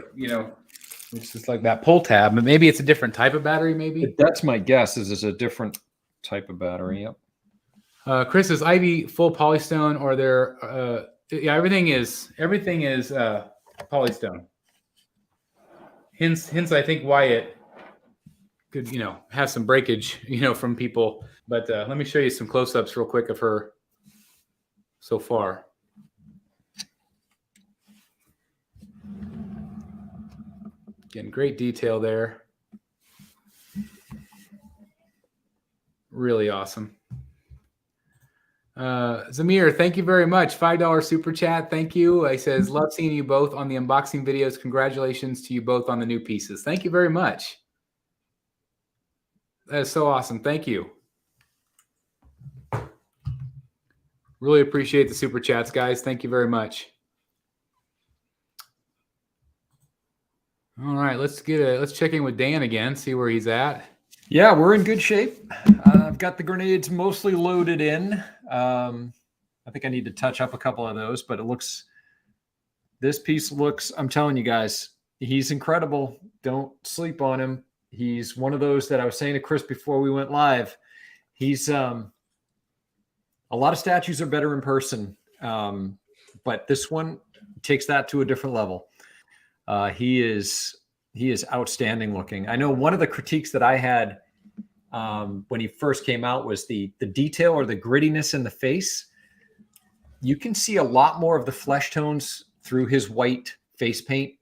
it's just like that pull tab, but maybe it's a different type of battery, maybe. That's my guess is it's a different type of battery. Yep. Chris, is Ivy full polystone or there? Yeah, everything is polystone. Hence, I think why it could, have some breakage, from people. But let me show you some close-ups real quick of her so far. Again, great detail there. Really awesome. Zamir, thank you very much. $5 super chat. Thank you. He says, love seeing you both on the unboxing videos. Congratulations to you both on the new pieces. Thank you very much. That is so awesome. Thank you. Really appreciate the super chats, guys. Thank you very much. All right, let's check in with Dan again, see where he's at. Yeah, we're in good shape. I've got the grenades mostly loaded in. I think I need to touch up a couple of those, but this piece looks, I'm telling you guys, he's incredible. Don't sleep on him. He's one of those that I was saying to Chris before we went live. He's, a lot of statues are better in person. But this one takes that to a different level. He is outstanding looking. I know one of the critiques that I had when he first came out was the detail or the grittiness in the face. You can see a lot more of the flesh tones through his white face paint.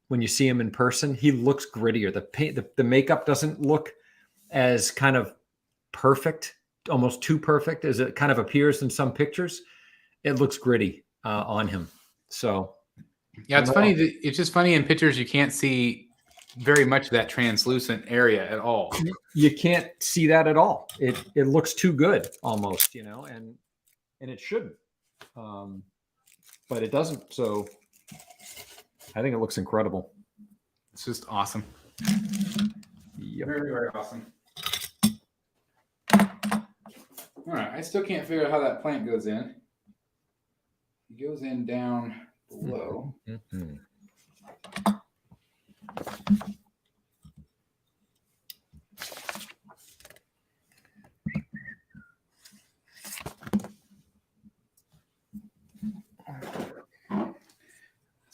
When you see him in person, he looks grittier. The paint, the makeup doesn't look as kind of perfect, almost too perfect as it kind of appears in some pictures. It looks gritty on him. So, yeah, it's funny. It's just funny in pictures you can't see very much of that translucent area at all. You can't see that at all. It looks too good almost, and it shouldn't, but it doesn't. So I think it looks incredible. It's just awesome. Yep. Very, very awesome. All right, I still can't figure out how that plant goes in. It goes in down below. Mm-hmm.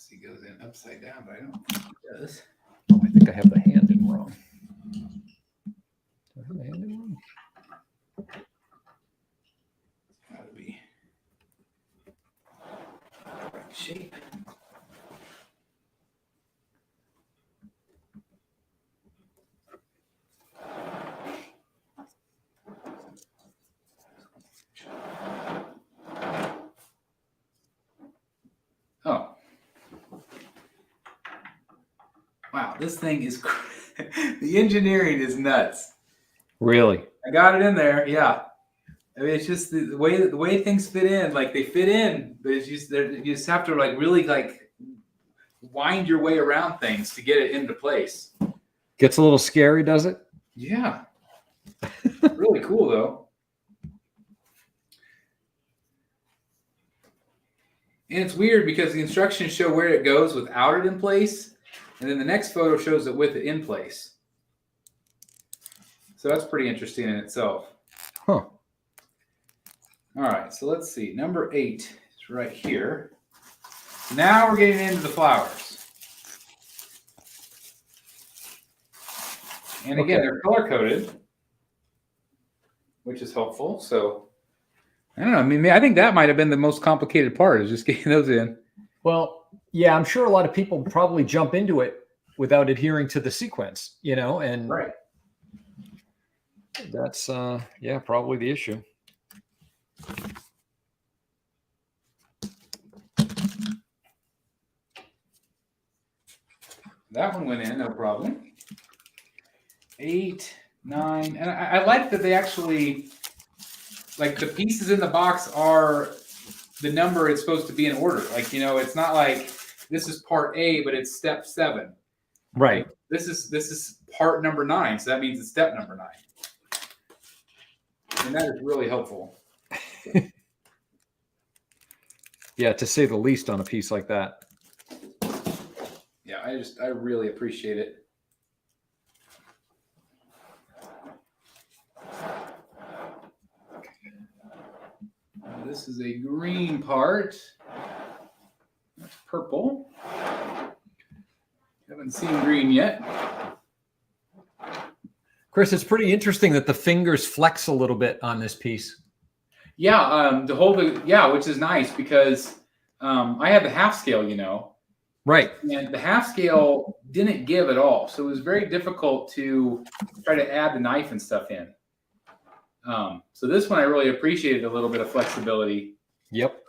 He goes in upside down, but I don't think he does. Oh, I think I have the hand in wrong. Do I have the hand in wrong? It's got to be right shape. Oh. Wow, this thing is the engineering is nuts. Really? I got it in there, yeah. I mean, it's just the way things fit in, like they fit in, but it's just you just have to really wind your way around things to get it into place. Gets a little scary, does it? Yeah. Really cool though. And it's weird because the instructions show where it goes without it in place, and then the next photo shows it with it in place. So that's pretty interesting in itself. Huh. All right, so let's see. Number 8 is right here. Now we're getting into the flowers. And again, they're color-coded, which is helpful. So I don't know. I mean, I think that might have been the most complicated part, is just getting those in. Well, yeah, I'm sure a lot of people probably jump into it without adhering to the sequence, you know, and Right. That's yeah, probably the issue. That one went in, no problem. 8, 9, and I like that they actually, like, the pieces in the box are the number it's supposed to be in order. Like, you know, it's not like this is part A, but it's step 7. Right. Like, this is part number 9, so that means it's step number 9. And that is really helpful. Yeah, to say the least on a piece like that. Yeah, I really appreciate it. This is a green part. That's purple. Haven't seen green yet. Chris, it's pretty interesting that the fingers flex a little bit on this piece. Yeah, which is nice because I have the half scale, you know. Right. And the half scale didn't give at all. So it was very difficult to try to add the knife and stuff in. So this one I really appreciated a little bit of flexibility. Yep.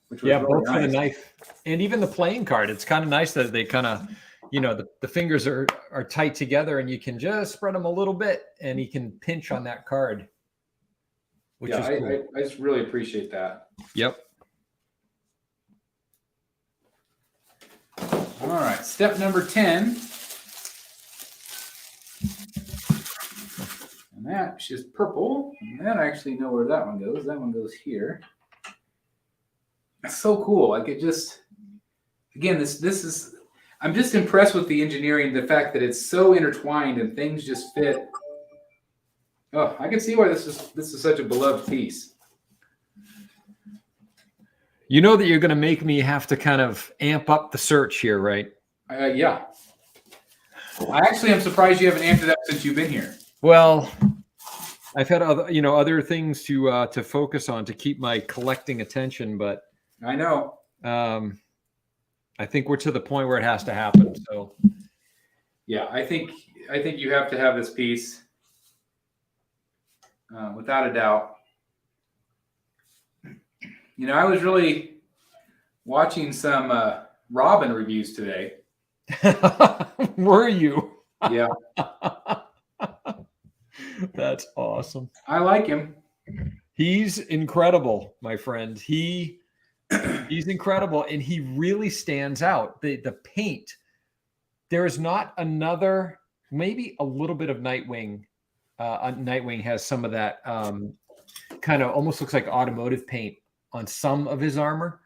Which was yeah, really both nice. for the knife and even the playing card. It's kind of nice that they kind of, you know, the fingers are tight together and you can just spread them a little bit and you can pinch on that card. Which is cool. I just really appreciate that. Yep. All right, step number 10. And that is purple. And then I actually know where that one goes. That one goes here. That's so cool. Like, it just, again, this is, I'm just impressed with the engineering, the fact that it's so intertwined and things just fit. Oh, I can see why this is such a beloved piece. You know that you're going to make me have to kind of amp up the search here, right? Yeah. I actually am surprised you haven't amped it up since you've been here. Well, I've had other things to focus on to keep my collecting attention, but I know. I think we're to the point where it has to happen. So, yeah, I think you have to have this piece, without a doubt. You know, I was really watching some Robin reviews today. Were you? Yeah. That's awesome. I like him. He's incredible, my friend. He's incredible, and he really stands out. The paint. There is not another, maybe a little bit of Nightwing. Nightwing has some of that kind of almost looks like automotive paint on some of his armor,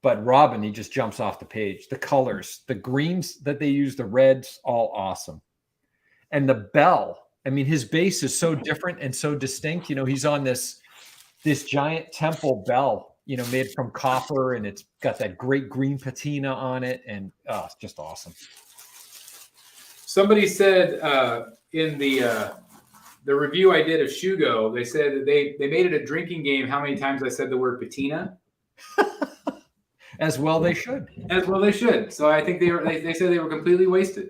but Robin, he just jumps off the page. The colors, the greens that they use, the reds, all awesome. And the bell, I mean, his base is so different and so distinct. You know, he's on this giant temple bell, you know, made from copper, and it's got that great green patina on it, and it's just awesome. Somebody said in the review I did of Shugo, they said that they made it a drinking game how many times I said the word patina. As well they should. As well they should. So I think they said they were completely wasted.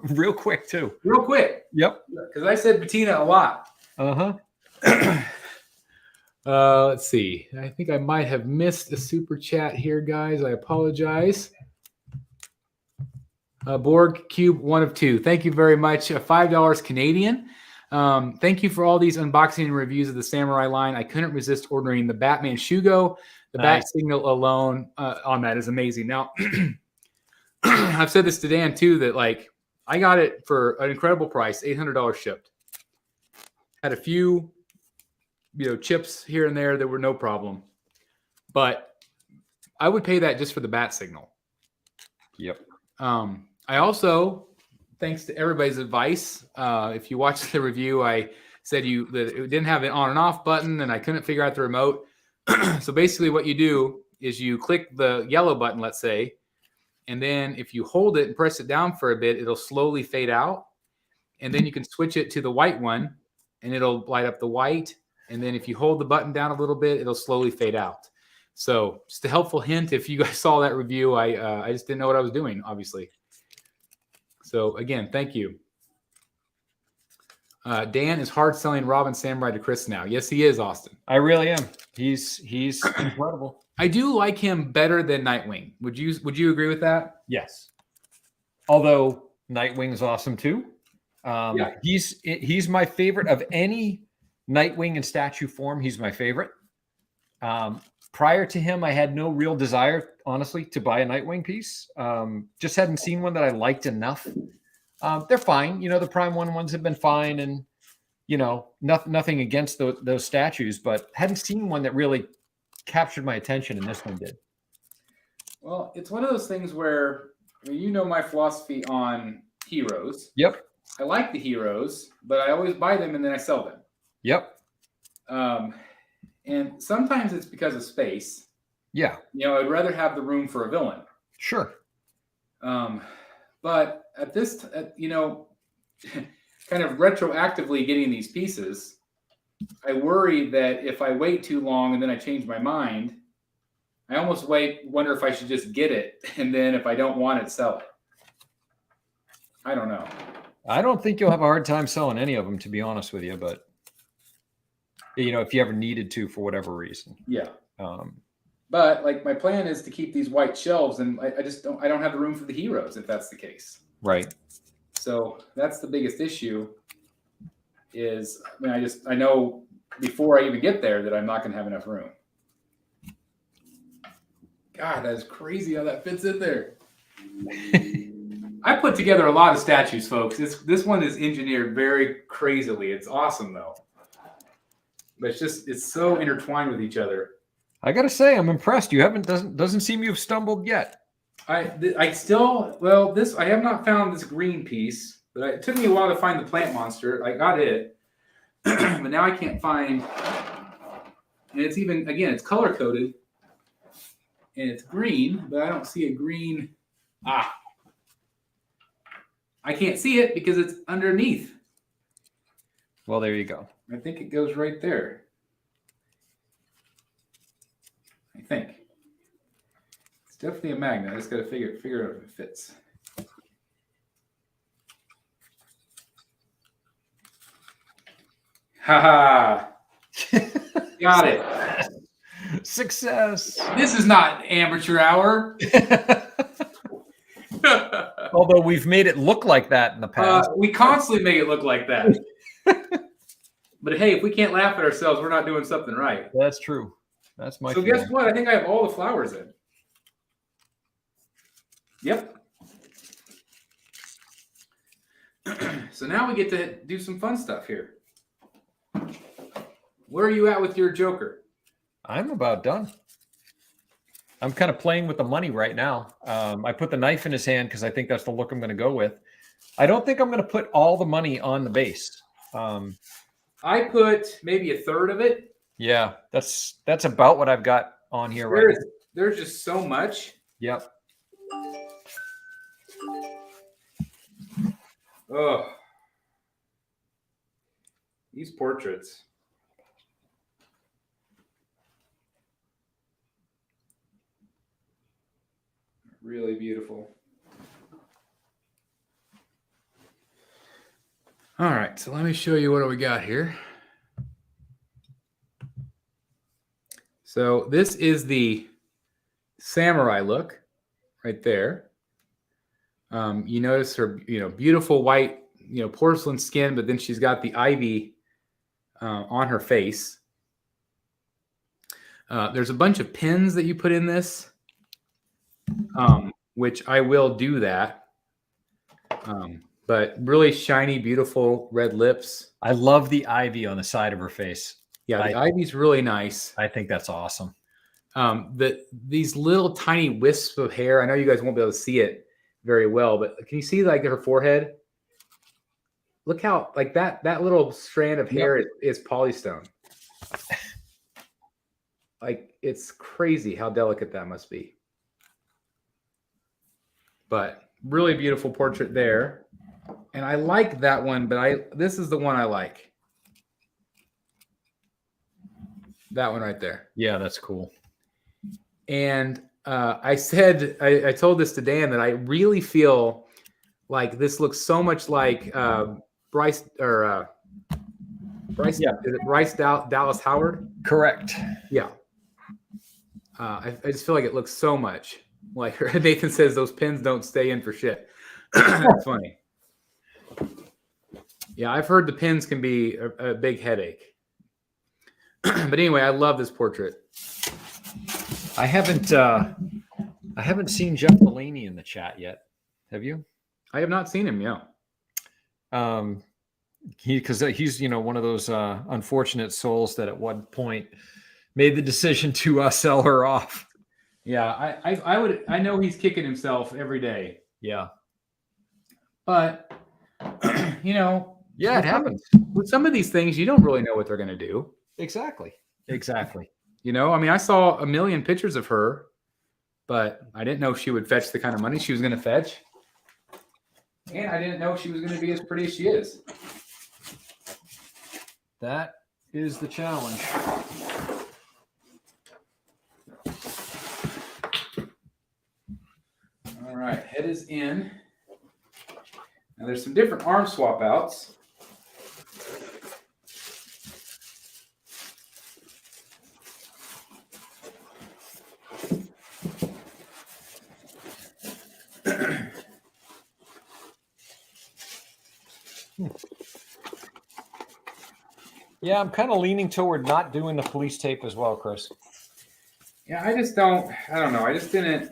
Real quick, too. Real quick. Yep. Because I said patina a lot. Uh-huh. Let's see. I think I might have missed a super chat here, guys. I apologize. Borg Cube 1 of 2. Thank you very much. $5 Canadian. Thank you for all these unboxing and reviews of the Samurai line. I couldn't resist ordering the Batman Shugo. The Bat Signal alone on that is amazing. Now, I've said this to Dan too, that like I got it for an incredible price, $800 shipped. Had a few, chips here and there that were no problem, but I would pay that just for the bat signal. Yep. I also, thanks to everybody's advice, if you watched the review, I said that it didn't have an on and off button, and I couldn't figure out the remote. So basically, what you do is you click the yellow button, let's say, and then if you hold it and press it down for a bit, it'll slowly fade out, and then you can switch it to the white one, and it'll light up the white. And then if you hold the button down a little bit, it'll slowly fade out. So just a helpful hint. If you guys saw that review, I just didn't know what I was doing, obviously. So again, thank you. Dan is hard selling Robin Samurai to Chris now. Yes, he is, Austin. I really am. He's incredible. I do like him better than Nightwing. Would you agree with that? Yes. Although Nightwing's awesome too. Yeah. He's my favorite of any Nightwing in statue form. He's my favorite. Prior to him, I had no real desire, honestly, to buy a Nightwing piece. Just hadn't seen one that I liked enough. They're fine. The Prime 1 ones have been fine, and nothing against those statues, but hadn't seen one that really captured my attention, and this one did. Well, it's one of those things where my philosophy on heroes. Yep. I like the heroes, but I always buy them and then I sell them. Yep. And sometimes it's because of space. Yeah. I'd rather have the room for a villain. Sure. But at this, kind of retroactively getting these pieces, I worry that if I wait too long and then I change my mind, I almost wonder if I should just get it, and then if I don't want it, sell it. I don't know. I don't think you'll have a hard time selling any of them, to be honest with you, but if you ever needed to for whatever reason. Yeah. But my plan is to keep these white shelves, and I don't have the room for the heroes if that's the case. Right. So that's the biggest issue is, I know before I even get there that I'm not going to have enough room. God, that is crazy how that fits in there. I put together a lot of statues, folks. This one is engineered very crazily. It's awesome though. But it's so intertwined with each other. I got to say, I'm impressed. Doesn't seem you've stumbled yet. I have not found this green piece, but it took me a while to find the plant monster. I got it, but now I can't find, and it's it's color coded, and it's green, but I don't see a green. I can't see it because it's underneath. Well, there you go. I think it goes right there. I think. It's definitely a magnet. I just got to figure out if it fits. Haha. Got it. Success. This is not amateur hour. Although we've made it look like that in the past. We constantly make it look like that. But hey, if we can't laugh at ourselves, we're not doing something right. That's true. That's my. So feeling. Guess what? I think I have all the flowers in. Yep. So now we get to do some fun stuff here. Where are you at with your Joker? I'm about done. I'm kind of playing with the money right now. I put the knife in his hand because I think that's the look I'm going to go with. I don't think I'm going to put all the money on the base. I put maybe a third of it. Yeah, that's about what I've got on here right now. There's just so much. Yep. Oh, these portraits. Really beautiful. All right, so let me show you what do we got here. So this is the samurai look right there. You notice her, beautiful white, porcelain skin, but then she's got the ivy on her face. There's a bunch of pins that you put in this, which I will do that. But really shiny, beautiful red lips. I love the ivy on the side of her face. Yeah, the ivy's really nice. I think that's awesome. these little tiny wisps of hair. I know you guys won't be able to see it very well, but can you see like her forehead? Look how like that little strand of hair is polystone. Like it's crazy how delicate that must be. But really beautiful portrait there. And I like that one, but this is the one I like. That one right there. Yeah, that's cool. And I said, I told this to Dan that I really feel like this looks so much like Bryce, is it Bryce Dallas Howard? Correct. Yeah. I just feel like it looks so much like her. Nathan says those pins don't stay in for shit. That's funny. Yeah, I've heard the pins can be a big headache. But anyway, I love this portrait. I haven't seen Jeff Delaney in the chat yet. Have you? I have not seen him. Yeah. Because he's one of those unfortunate souls that at one point made the decision to sell her off. Yeah, I know he's kicking himself every day. Yeah. But yeah, it happens. With some of these things, you don't really know what they're going to do. Exactly. I mean, I saw a million pictures of her, but I didn't know she would fetch the kind of money she was going to fetch. And I didn't know she was going to be as pretty as she is. That is the challenge. All right, head is in. Now there's some different arm swap outs. Yeah, I'm kind of leaning toward not doing the police tape as well, Chris. Yeah, I don't know. I just didn't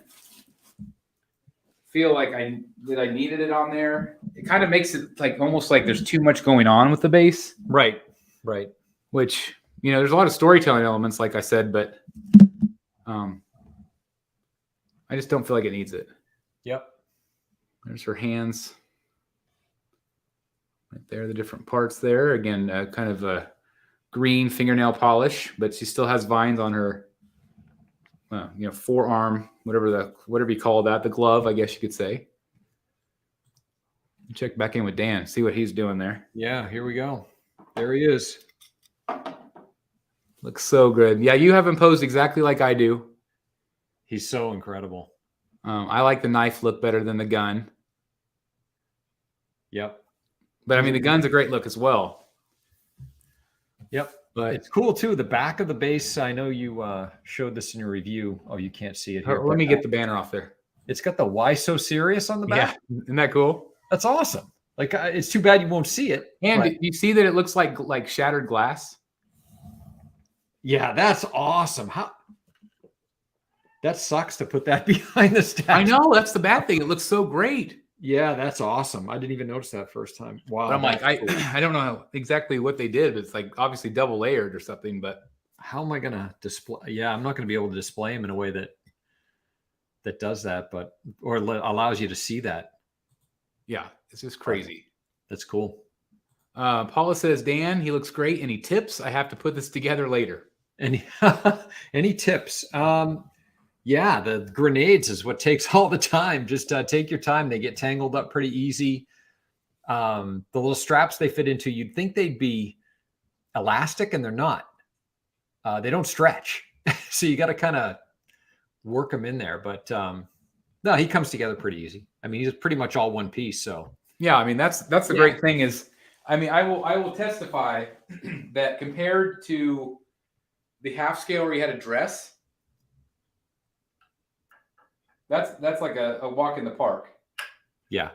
feel like I needed it on there. It kind of makes it like almost like there's too much going on with the base. Right. Which, there's a lot of storytelling elements, like I said, but I just don't feel like it needs it. Yep. There's her hands. Right there, the different parts there. Again, kind of a green fingernail polish, but she still has vines on her, forearm, whatever you call that, the glove, I guess you could say. Check back in with Dan, see what he's doing there. Yeah, here we go. There he is. Looks so good. Yeah, you have him posed exactly like I do. He's so incredible. I like the knife look better than the gun. Yep. But I mean, the gun's a great look as well. Yep. But it's cool too. The back of the base. I know you showed this in your review. Oh, you can't see it here. Let me get the banner off there. It's got the "Why So Serious" on the back. Yeah, isn't that cool? That's awesome. Like, it's too bad you won't see it. And you see that it looks like shattered glass. Yeah, that's awesome. That sucks to put that behind the statue. I know, that's the bad thing. It looks so great. Yeah, that's awesome. I didn't even notice that first time. Wow. But I'm like, cool. I don't know exactly what they did. But it's like obviously double layered or something. But how am I going to display? Yeah, I'm not going to be able to display them in a way that does that, or allows you to see that. Yeah, it's just crazy. That's cool. Paula says, Dan, he looks great. Any tips? I have to put this together later. Any tips? Yeah, the grenades is what takes all the time. Just take your time. They get tangled up pretty easy. The little straps they fit into, you'd think they'd be elastic, and they're not. They don't stretch. So you got to kind of work them in there. But no, he comes together pretty easy. I mean, he's pretty much all one piece. So yeah, I mean, that's the great thing is, I mean, I will testify that compared to the half scale where you had a dress, that's like a walk in the park. Yeah.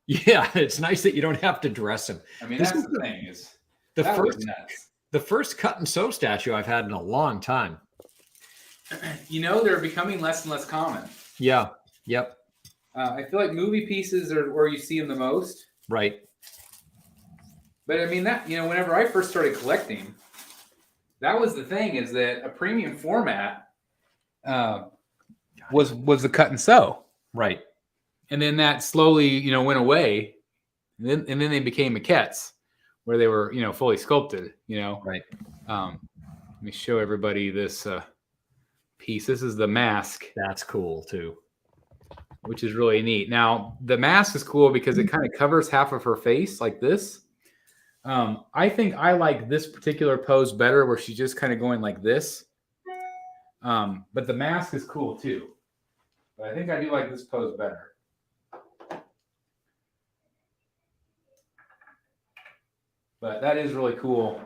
Yeah. It's nice that you don't have to dress him. I mean, that's the thing is the first cut and sew statue I've had in a long time. They're becoming less and less common. Yeah. Yep. I feel like movie pieces are where you see them the most. Right. But I mean that, whenever I first started collecting, that was the thing, is that a premium format was the cut and sew. Right. And then that slowly, went away. And then they became maquettes where they were, fully sculpted, Right. Let me show everybody this piece. This is the mask. That's cool too. Which is really neat. Now, the mask is cool because it kind of covers half of her face like this. I think I like this particular pose better where she's just kind of going like this. But the mask is cool too. But I think I do like this pose better. But that is really cool.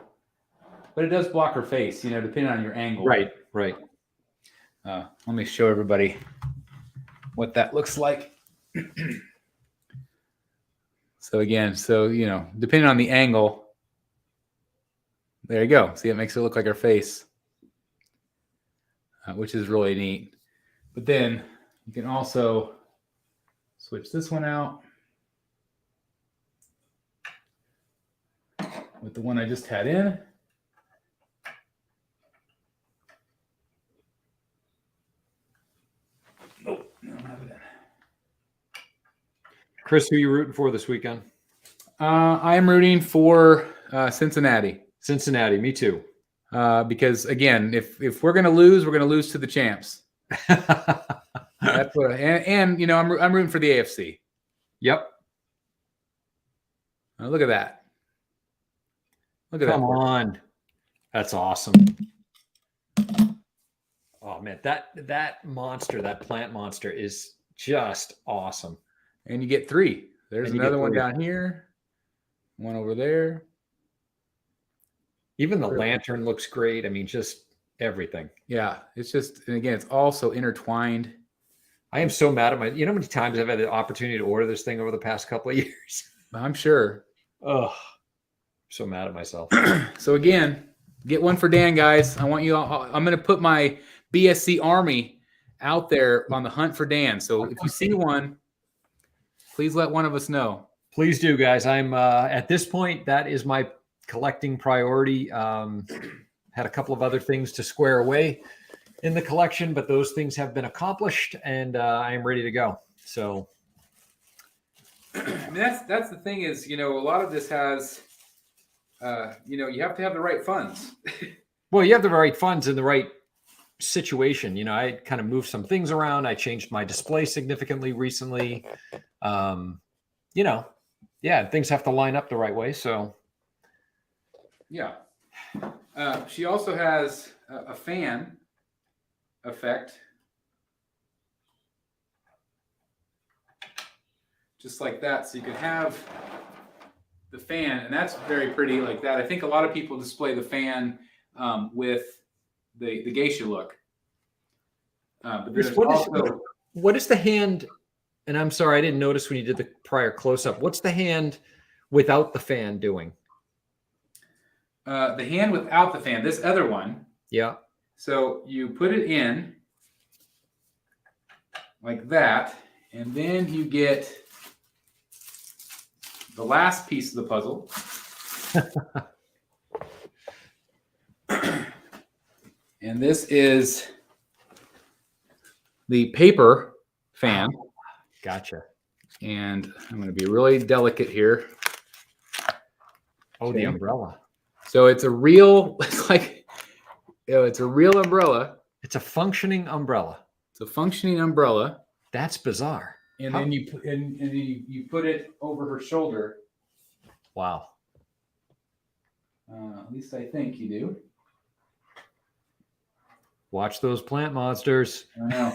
But it does block her face, depending on your angle. Right, right. Let me show everybody what that looks like. So again, depending on the angle, there you go. See, it makes it look like her face, which is really neat. But then you can also switch this one out with the one I just had in. Nope, I don't have it in. Chris, who are you rooting for this weekend? I am rooting for Cincinnati. Cincinnati, me too. Because again, if we're gonna lose, we're gonna lose to the champs. That's what. I'm rooting for the AFC. Yep. Look at that. Look at that. Come on. That's awesome. Oh man, that monster, that plant monster is just awesome. And you get 3. There's another one down here. One over there. Even the lantern looks great. I mean, just everything. Yeah, it's just, and again, it's all so intertwined. I am so mad at how many times I've had the opportunity to order this thing over the past couple of years. I'm sure. Oh, so mad at myself. So again, get one for Dan, guys. I want you all, I'm going to put my BSC army out there on the hunt for Dan. So if you see one, please let one of us know. Please do, guys. I'm at this point, that is my collecting priority. Had a couple of other things to square away in the collection, but those things have been accomplished, and I am ready to go. So, I mean, that's the thing is, a lot of this has, you have to have the right funds. Well, you have the right funds in the right situation. I kind of moved some things around. I changed my display significantly recently. Things have to line up the right way. So, yeah. She also has a fan effect, just like that. So you could have the fan, and that's very pretty like that. I think a lot of people display the fan with the geisha look. But there's what is the hand? And I'm sorry, I didn't notice when you did the prior close-up. What's the hand without the fan doing? The hand without the fan, this other one. Yeah. So you put it in like that, and then you get the last piece of the puzzle. And this is the paper fan. Gotcha. And I'm going to be really delicate here. Oh, the umbrella. So it's a real, it's a real umbrella. It's a functioning umbrella. It's a functioning umbrella. That's bizarre. And then you put it over her shoulder. Wow. At least I think you do. Watch those plant monsters. I know.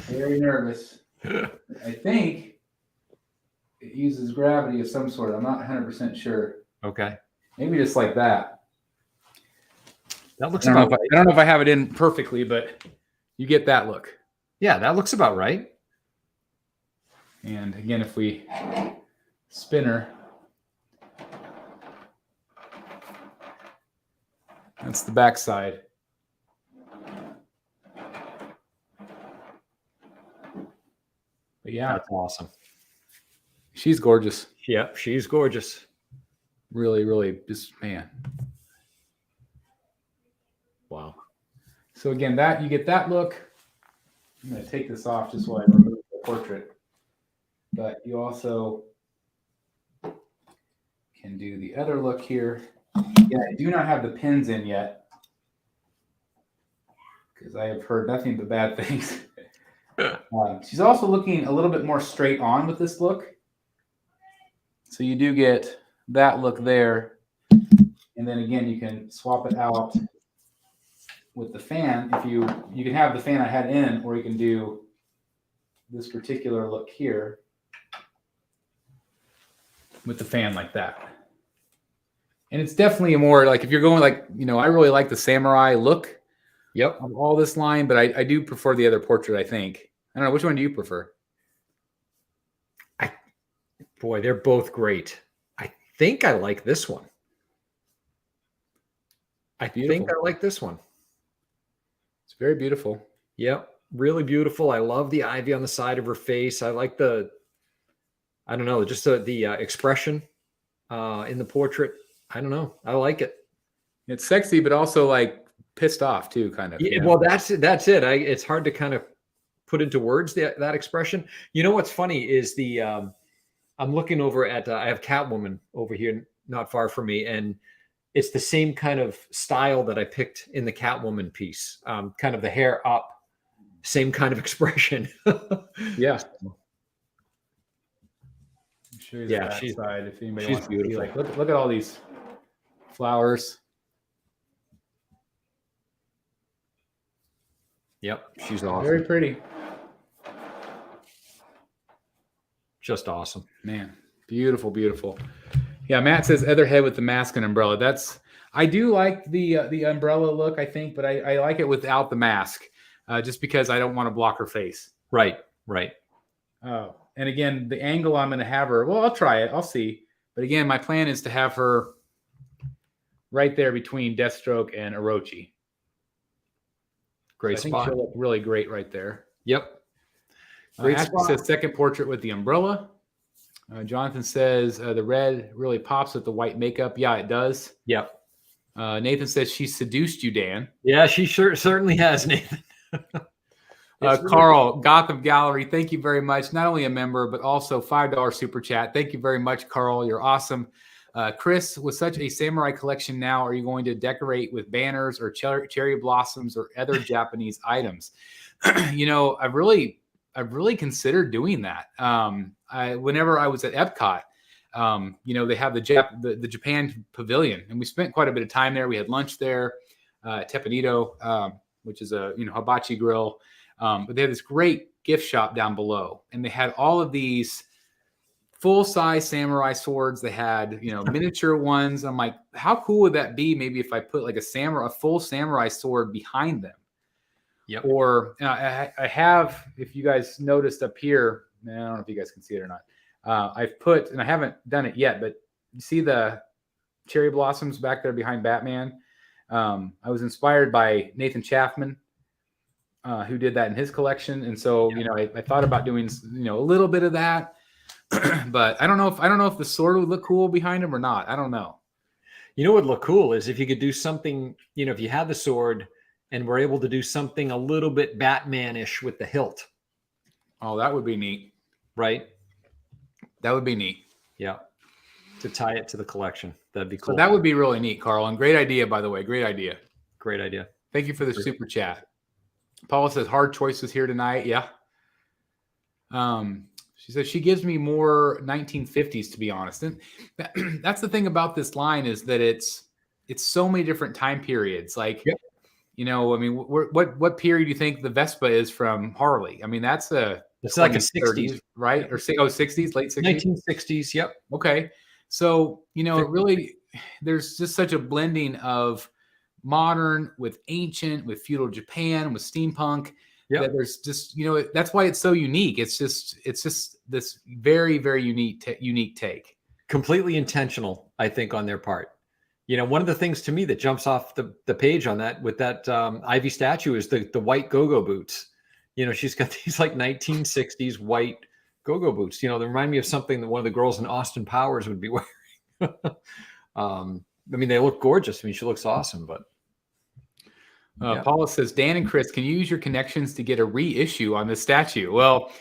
Very nervous. I think it uses gravity of some sort. I'm not 100% sure. Okay. Maybe just like that. That looks I about right. I don't know if I have it in perfectly, but you get that look. Yeah, that looks about right. And again, if we spin her, that's the back side. But yeah, That's awesome. she's gorgeous. Yep, she's gorgeous. Really, really, just man. Wow. So again, that you get that look. I'm going to take this off just while I remove the portrait. But you also can do the other look here. Yeah, I do not have the pins in yet because I have heard nothing but bad things. She's also looking a little bit more straight on with this look. So you do get that look there. And then again, you can swap it out with the fan. If you can have the fan I had in, or you can do this particular look here with the fan like that. And it's definitely a more like, if you're going like, I really like the samurai look of all this line, but I do prefer the other portrait, I think. I don't know, which one do you prefer? Boy, they're both great. I think I like this one. I think I like this one. It's very beautiful. Yep, really beautiful. I love the ivy on the side of her face. I like the, I don't know, just the expression in the portrait. I don't know. I like it. It's sexy, but also like pissed off too, kind of. Yeah, well, that's it. It's hard to kind of put into words that expression. You know what's funny is I'm looking over at I have Catwoman over here not far from me, and it's the same kind of style that I picked in the Catwoman piece. Kind of the hair up, same kind of expression. Yeah. Show you the Yeah, back side if anybody she's wants beautiful. to see, like, look at all these flowers. Yep, she's awesome. Very pretty. Just awesome. Man, beautiful, beautiful. Yeah, Matt says other head with the mask and umbrella. I do like the umbrella look, I think, but I like it without the mask, just because I don't want to block her face. Right. Oh, and again, the angle I'm going to have her. Well, I'll try it. I'll see. But again, my plan is to have her right there between Deathstroke and Orochi. Great I think spot. she'll look really great right there. Yep. Great spot. Says second portrait with the umbrella. Jonathan says the red really pops with the white makeup. Yeah, it does. Yep. Nathan says she seduced you, Dan. Yeah, she certainly has, Nathan. Carl, Gotham Gallery, thank you very much. Not only a member, but also $5 super chat. Thank you very much, Carl. You're awesome. Chris, with such a samurai collection now, are you going to decorate with banners or cherry blossoms or other Japanese items? I've really considered doing that. Whenever I was at Epcot, they have the Japan pavilion, and we spent quite a bit of time there. We had lunch there, Tepanito, which is a hibachi grill. But they had this great gift shop down below, and they had all of these full-size samurai swords. They had miniature ones. I'm like, how cool would that be? Maybe if I put like a full samurai sword behind them. Yep. Or I have, if you guys noticed up here, I don't know if you guys can see it or not. I've put, and I haven't done it yet, but you see the cherry blossoms back there behind Batman. I was inspired by Nathan Chaffman, who did that in his collection, and so I thought about doing a little bit of that, but I don't know if the sword would look cool behind him or not. I don't know. What would look cool is if you could do something. If you had the sword and were able to do something a little bit Batman-ish with the hilt. Oh, that would be neat. Right. That would be neat. Yeah. To tie it to the collection. That'd be cool. So that would be really neat, Carl. And great idea, by the way. Great idea. Great idea. Thank you for the super chat. Paula says hard choices here tonight. Yeah. She says she gives me more 1950s, to be honest. And that's the thing about this line is that it's so many different time periods. Like, yep. What period do you think the Vespa is from Harley? I mean, it's like a 60s, right? Or 60s, late 60s? 1960s. Yep. Okay. So, it really, there's just such a blending of modern with ancient, with feudal Japan, with steampunk. Yep. That there's just, that's why it's so unique. It's just this very, very unique take. Completely intentional, I think, on their part. One of the things to me that jumps off the page on that with that Ivy statue is the white go-go boots. She's got these like 1960s white go-go boots. They remind me of something that one of the girls in Austin Powers would be wearing. They look gorgeous. She looks awesome, but. Yeah. Paula says, Dan and Chris, can you use your connections to get a reissue on this statue? Well,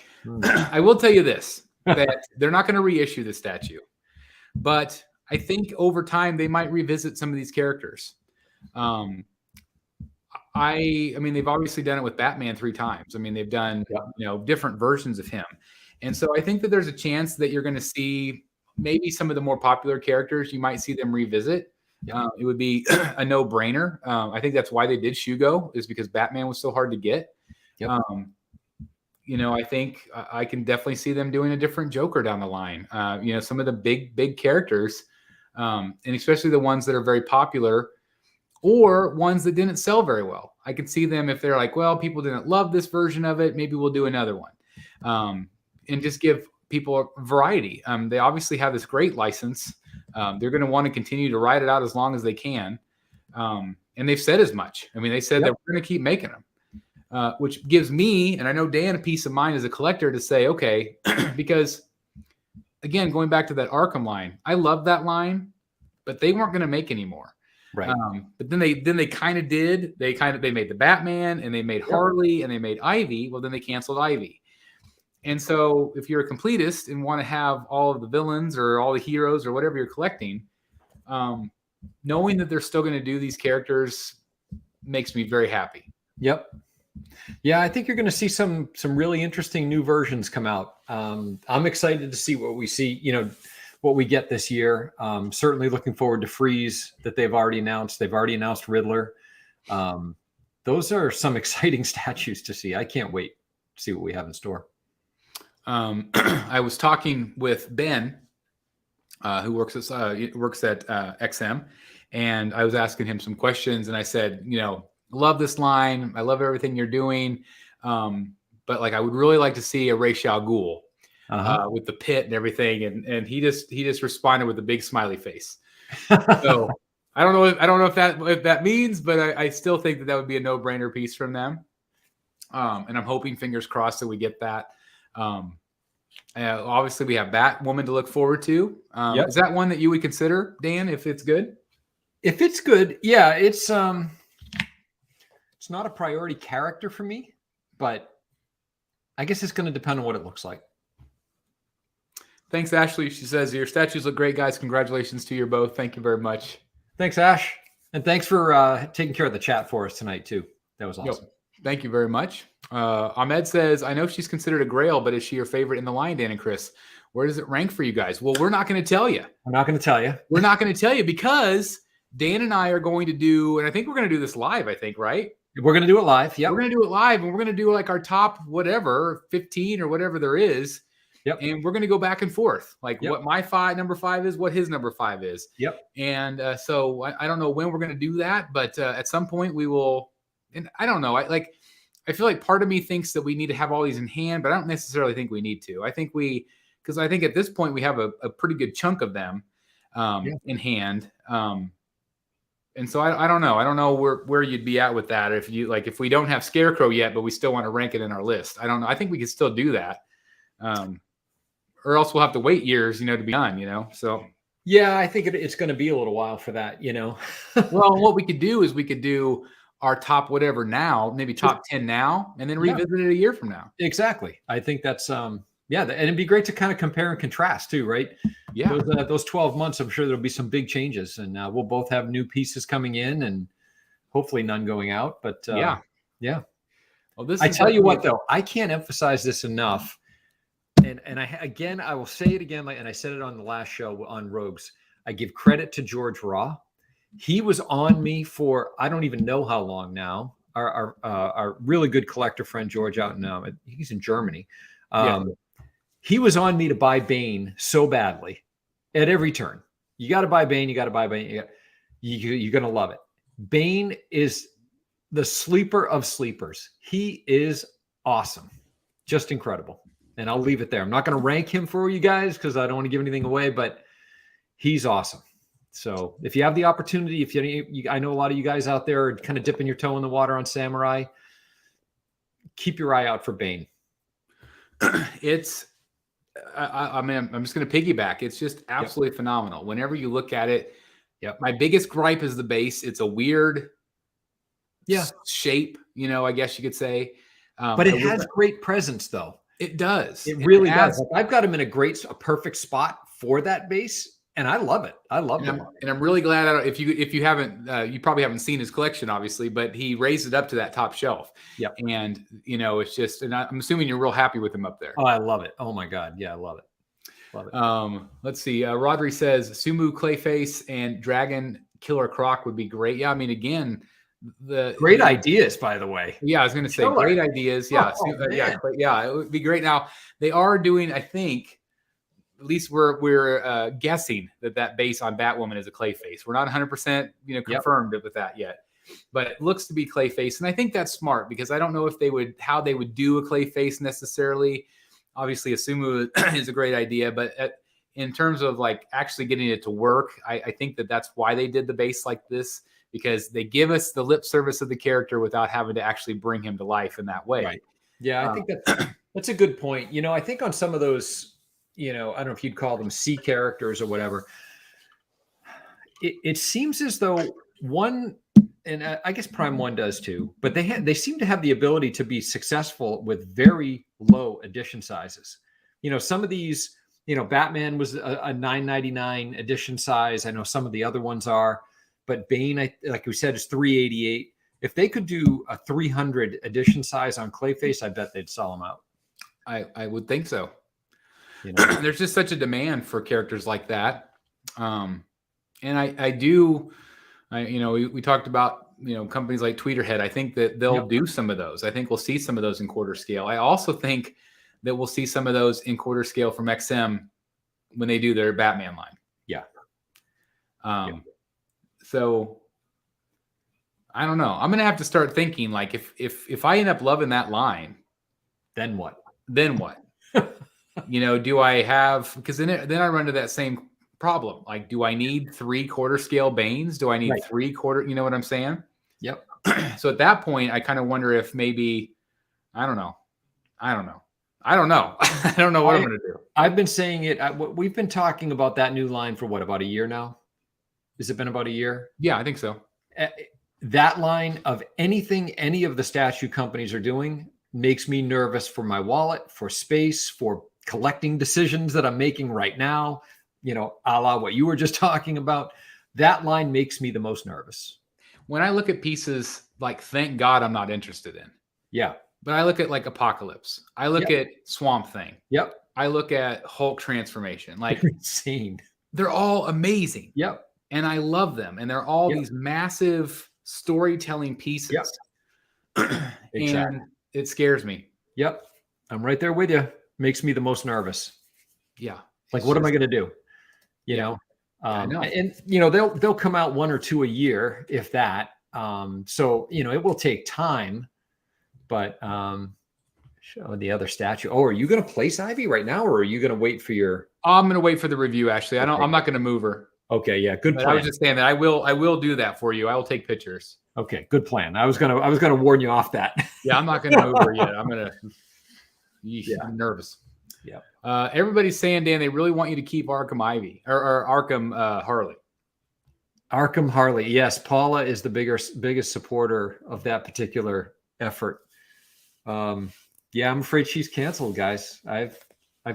I will tell you this, that they're not going to reissue the statue, but I think over time they might revisit some of these characters. I mean, they've obviously done it with Batman 3 times. I mean, they've done, different versions of him. And so I think that there's a chance that you're going to see maybe some of the more popular characters, you might see them revisit. It would be a no-brainer. I think that's why they did Shugo, is because Batman was so hard to get. I think I can definitely see them doing a different Joker down the line. Some of the big characters, and especially the ones that are very popular or ones that didn't sell very well. I could see them if they're like, well, people didn't love this version of it. Maybe we'll do another one, and just give people a variety. They obviously have this great license. They're going to want to continue to ride it out as long as they can. And they've said as much. I mean, they said that we're going to keep making them, which gives me, and I know Dan, a peace of mind as a collector to say, okay, because again, going back to that Arkham line, I love that line, but they weren't going to make any more. Right. But then they kind of did. They made the Batman, and they made Harley, and they made Ivy. Well, then they canceled Ivy. And so if you're a completist and want to have all of the villains or all the heroes or whatever you're collecting, knowing that they're still going to do these characters makes me very happy. Yep. Yeah, I think you're going to see some really interesting new versions come out. I'm excited to see what we see, what we get this year. Certainly looking forward to Freeze that they've already announced. They've already announced Riddler. Those are some exciting statues to see. I can't wait to see what we have in store. I was talking with Ben, who works at XM, and I was asking him some questions, and I said, love this line. I love everything you're doing. But I would really like to see a Ra's al Ghul with the pit and everything. And he just responded with a big smiley face. So I don't know if that means, but I still think that would be a no-brainer piece from them. And I'm hoping, fingers crossed, that we get that. Obviously we have Batwoman to look forward to. Is that one that you would consider, Dan, if it's good? If it's good, yeah, it's not a priority character for me, but I guess it's going to depend on what it looks like. Thanks, Ashley. She says, your statues look great, guys. Congratulations to you both. Thank you very much. Thanks, Ash. And thanks for taking care of the chat for us tonight, too. That was awesome. Yep. Thank you very much. Ahmed says, I know she's considered a Grail, but is she your favorite in the line, Dan and Chris? Where does it rank for you guys? Well, we're not going to tell you. I'm not going to tell you. We're not going to tell you because Dan and I are going to do, and I think we're going to do this live, I think, right? We're going to do it live. Yeah. We're going to do it live, and we're going to do our top whatever, 15 or whatever there is. Yep. And we're going to go back and forth, what my number 5 is, what his number 5 is. Yep. And so I don't know when we're going to do that, but at some point we will. And I don't know. I feel like part of me thinks that we need to have all these in hand, but I don't necessarily think we need to. I think because I think at this point we have a pretty good chunk of them in hand. And so I don't know. I don't know where you'd be at with that. If we don't have Scarecrow yet, but we still want to rank it in our list. I don't know. I think we could still do that. Or else we'll have to wait years, to be done, so. Yeah, I think it's going to be a little while for that, Well, what we could do is we could do our top whatever now, maybe top 10 now, and then revisit it a year from now. Exactly. I think that's, and it'd be great to kind of compare and contrast too, right? Yeah. Those 12 months, I'm sure there'll be some big changes, and we'll both have new pieces coming in and hopefully none going out, but yeah. Well, I tell you what, though, I can't emphasize this enough. And I will say it again, and I said it on the last show on Rogues. I give credit to George Raw. He was on me for I don't even know how long now. Our really good collector friend George out in he's in Germany. He was on me to buy Bane so badly at every turn. You got to buy Bane. You got to buy Bane. You're gonna love it. Bane is the sleeper of sleepers. He is awesome, just incredible. And I'll leave it there. I'm not going to rank him for you guys because I don't want to give anything away, but he's awesome. So if you have the opportunity, I know a lot of you guys out there are kind of dipping your toe in the water on Samurai, keep your eye out for Bane. I'm just going to piggyback. It's just absolutely phenomenal. Whenever you look at it, my biggest gripe is the base. It's a weird shape, you know, I guess you could say. But it has great presence, though. It does. It really does. Like, I've got him in a perfect spot for that base, and I love it. I love it. And I'm really glad. If you haven't, you probably haven't seen his collection, obviously, but he raised it up to that top shelf. Yeah. And you know, it's just, and I'm assuming you're real happy with him up there. Oh, I love it. Oh my God, yeah, I love it. Love it. Let's see. Rodri says Sumu Clayface and Dragon Killer Croc would be great. Yeah, I mean, again, great ideas, by the way. Yeah, I was going to say great ideas. Yeah, yeah, it would be great. Now they are doing, I think, at least we're guessing that base on Batwoman is a Clayface. We're not 100%, you know, confirmed with that yet, but it looks to be Clayface, and I think that's smart because I don't know if how they would do a Clayface necessarily. Obviously, a Sumu is a great idea, but in terms of like actually getting it to work, I think that's why they did the base like this, because they give us the lip service of the character without having to actually bring him to life in that way. Right. Yeah, I think that's a good point. You know, I think on some of those, you know, I don't know if you'd call them C characters or whatever, it seems as though one, and I guess Prime 1 does too, but they seem to have the ability to be successful with very low edition sizes. You know, some of these, you know, Batman was a $9.99 edition size. I know some of the other ones are. But Bane, like we said, is $388. If they could do a 300 edition size on Clayface, I bet they'd sell them out. I would think so. You know, there's just such a demand for characters like that. And I do, you know, we talked about, you know, companies like Tweeterhead. I think that they'll do some of those. I think we'll see some of those in quarter scale. I also think that we'll see some of those in quarter scale from XM when they do their Batman line. Yeah. So I don't know. I'm going to have to start thinking like if I end up loving that line, then what? You know, do I have, because then I run into that same problem. Like, do I need 3 quarter scale Banes? Do I need 3 quarter? You know what I'm saying? Yep. So at that point, I kind of wonder if maybe, I don't know. I don't know what I'm going to do. I've been saying it. We've been talking about that new line for what, about a year now? Has it been about a year? Yeah, I think so. That line of anything any of the statue companies are doing makes me nervous for my wallet, for space, for collecting decisions that I'm making right now, you know, a la what you were just talking about. That line makes me the most nervous. When I look at pieces like, thank God I'm not interested in. Yeah. But I look at like Apocalypse. I look at Swamp Thing. Yep. I look at Hulk Transformation. Like, insane. They're all amazing. Yep. And I love them. And they're all these massive storytelling pieces. Yep. Exactly. And it scares me. Yep. I'm right there with you. Makes me the most nervous. Yeah. Like, what am I going to do? You know? I know. And, you know, they'll come out 1 or 2 a year, if that. So, you know, it will take time. But show the other statue. Oh, are you going to place Ivy right now, or are you going to wait for your... I'm going to wait for the review, actually. I'm not going to move her. Okay, yeah, good plan. I was just saying that I will do that for you. I will take pictures. Okay, good plan. I was gonna warn you off that. Yeah, I'm not gonna move her yet. I'm nervous. Yeah. Everybody's saying, Dan, they really want you to keep Arkham Ivy or Arkham Harley. Arkham Harley, yes. Paula is the biggest supporter of that particular effort. Yeah, I'm afraid she's canceled, guys. I've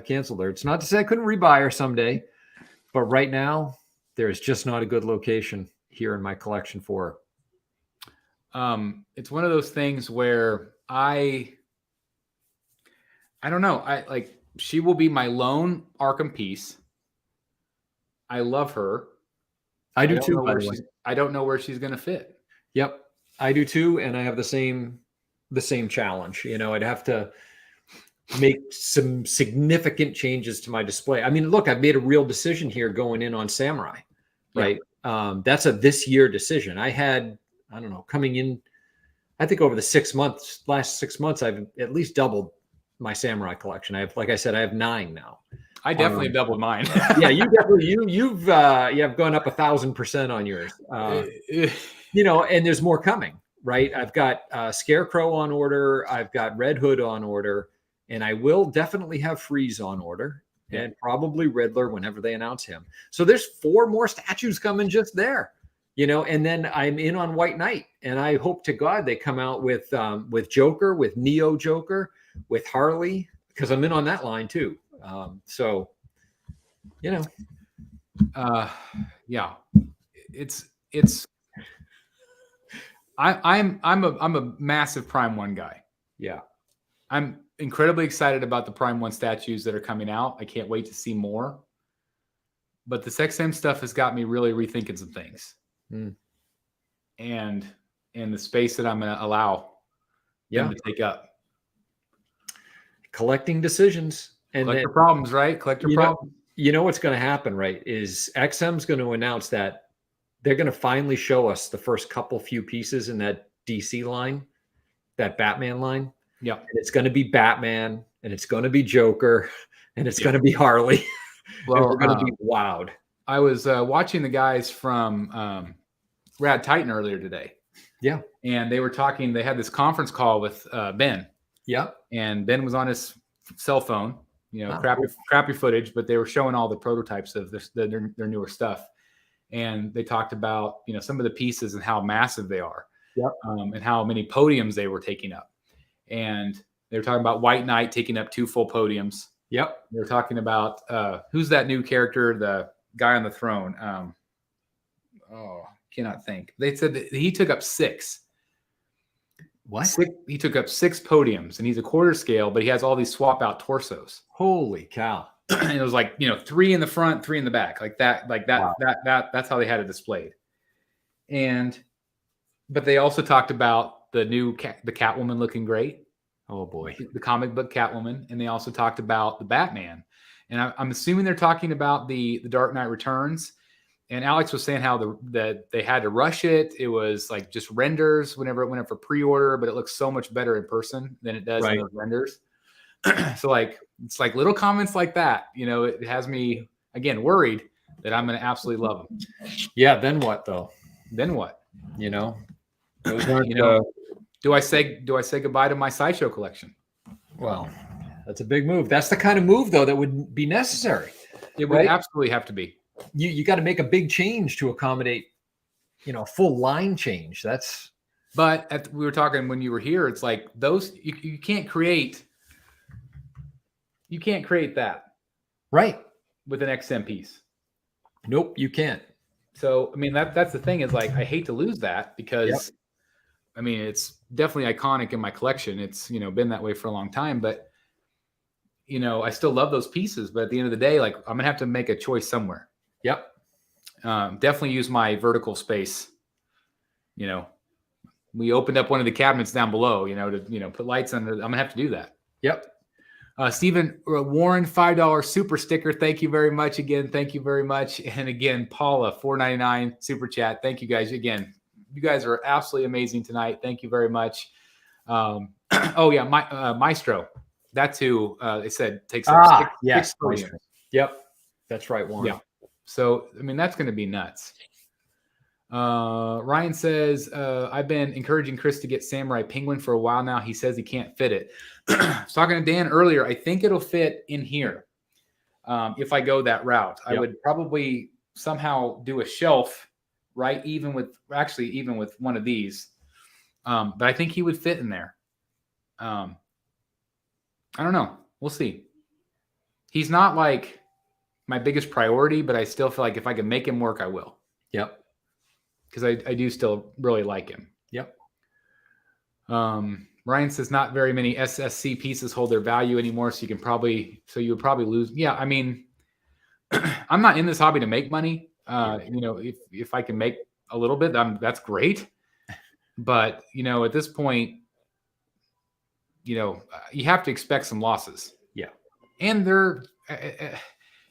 canceled her. It's not to say I couldn't rebuy her someday, but right now, there is just not a good location here in my collection for her. It's one of those things where I don't know. She will be my lone Arkham piece. I love her. I do too, by the way. I don't know where she's going to fit. Yep. I do too. And I have the same challenge. You know, I'd have to make some significant changes to my display. I mean, look, I've made a real decision here going in on Samurai, right? Yeah. That's a this year decision. I had, I don't know, coming in, I think over the last 6 months, I've at least doubled my Samurai collection. Like I said, I have 9 now. I definitely doubled mine. Yeah, you definitely, you've gone up 1,000% on yours. You know, and there's more coming, right? I've got Scarecrow on order. I've got Red Hood on order. And I will definitely have Freeze on order, and probably Riddler whenever they announce him. So there's 4 more statues coming just there. you know, and then I'm in on White Knight, and I hope to God they come out with Joker, with Neo Joker, with Harley, because I'm in on that line too. So, you know, yeah, it's I'm a massive Prime 1 guy. yeah. I'm incredibly excited about the Prime 1 statues that are coming out. I can't wait to see more. But the XM stuff has got me really rethinking some things. And the space that I'm going to allow them to take up. Collecting decisions. And collector problems, right? Collector problems. You know what's going to happen, right? Is XM's going to announce that they're going to finally show us the first few pieces in that DC line, that Batman line. Yeah. And it's going to be Batman, and it's going to be Joker, and it's going to be Harley. Well, we're going to be wowed. I was watching the guys from Rad Titan earlier today. Yeah. And they were talking, they had this conference call with Ben. Yeah. And Ben was on his cell phone, you know, crappy footage, but they were showing all the prototypes of their newer stuff. And they talked about, you know, some of the pieces and how massive they are. Yep. And how many podiums they were taking up. And they were talking about White Knight taking up 2 full podiums. Yep. They were talking about who's that new character, the guy on the throne. Cannot think. They said that he took up 6. What? He took up 6 podiums, and he's a quarter scale, but he has all these swap out torsos. Holy cow. And it was like, you know, 3 in the front, 3 in the back, like that. Wow. That's how they had it displayed. But they also talked about the new the Catwoman looking great. Oh boy, the comic book Catwoman, and they also talked about the Batman. And I'm assuming they're talking about the Dark Knight Returns. And Alex was saying how they had to rush it. It was like just renders whenever it went up for pre-order, but it looks so much better in person than it does in those renders. So like, it's like little comments like that, you know, it has me again worried that I'm going to absolutely love them. Yeah. Then what though? Then what? You know, do I say goodbye to my Sideshow collection? Well, that's a big move. That's the kind of move though that would be necessary. It would absolutely have to be. You got to make a big change to accommodate, you know, full line change. But we were talking when you were here, it's like those, you can't create that. Right. With an XM piece. Nope, you can't. So, I mean, that's the thing is like, I hate to lose that because I mean, it's definitely iconic in my collection. It's, you know, been that way for a long time, but you know, I still love those pieces, but at the end of the day, like I'm gonna have to make a choice somewhere. Yep. Definitely use my vertical space. You know, we opened up one of the cabinets down below, you know, to, you know, put lights under. I'm gonna have to do that. Yep. Stephen Warren, $5 super sticker. Thank you very much again. Thank you very much. And again, Paula, $4.99 super chat. Thank you guys again. You guys are absolutely amazing tonight. Thank you very much. Oh yeah, Maestro. That's who they said takes up 6 podiums. Yep, that's right, Warren. Yeah. So I mean, that's going to be nuts. Ryan says, I've been encouraging Chris to get Samurai Penguin for a while now. He says he can't fit it. I was talking to Dan earlier. I think it'll fit in here. If I go that route, I would probably somehow do a shelf, right? Even with one of these. But I think he would fit in there. I don't know. We'll see. He's not like my biggest priority, but I still feel like if I can make him work, I will. Yep. Because I do still really like him. Yep. Ryan says not very many SSC pieces hold their value anymore, so you would probably lose. Yeah, I mean, I'm not in this hobby to make money. You know, if I can make a little bit, that's great. But you know, at this point, you know, you have to expect some losses. Yeah. And they're,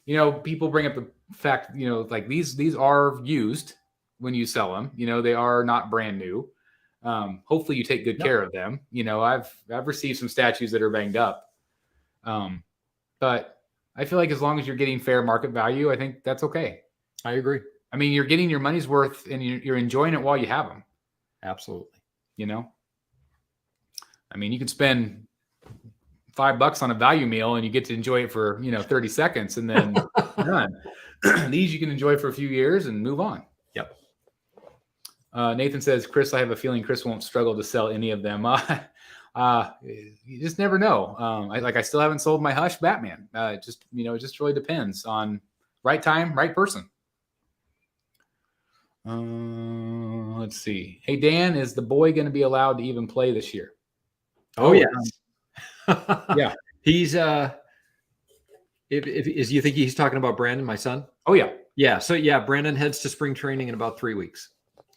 you know, people bring up the fact, you know, like these are used when you sell them. You know, they are not brand new. Hopefully you take good care of them. You know, I've received some statues that are banged up. But I feel like as long as you're getting fair market value, I think that's okay. I agree. I mean, you're getting your money's worth and you're enjoying it while you have them. Absolutely. You know, I mean, you can spend $5 on a value meal and you get to enjoy it for, you know, 30 seconds and then done. These you can enjoy for a few years and move on. Yep. Nathan says, Chris, I have a feeling Chris won't struggle to sell any of them. You just never know. I still haven't sold my Hush Batman. It just really depends on right time, right person. Let's see. Hey, Dan, is the boy going to be allowed to even play this year? Oh, yes. Yeah. He's you think he's talking about Brandon, my son? Oh, yeah. Yeah. So yeah, Brandon heads to spring training in about 3 weeks.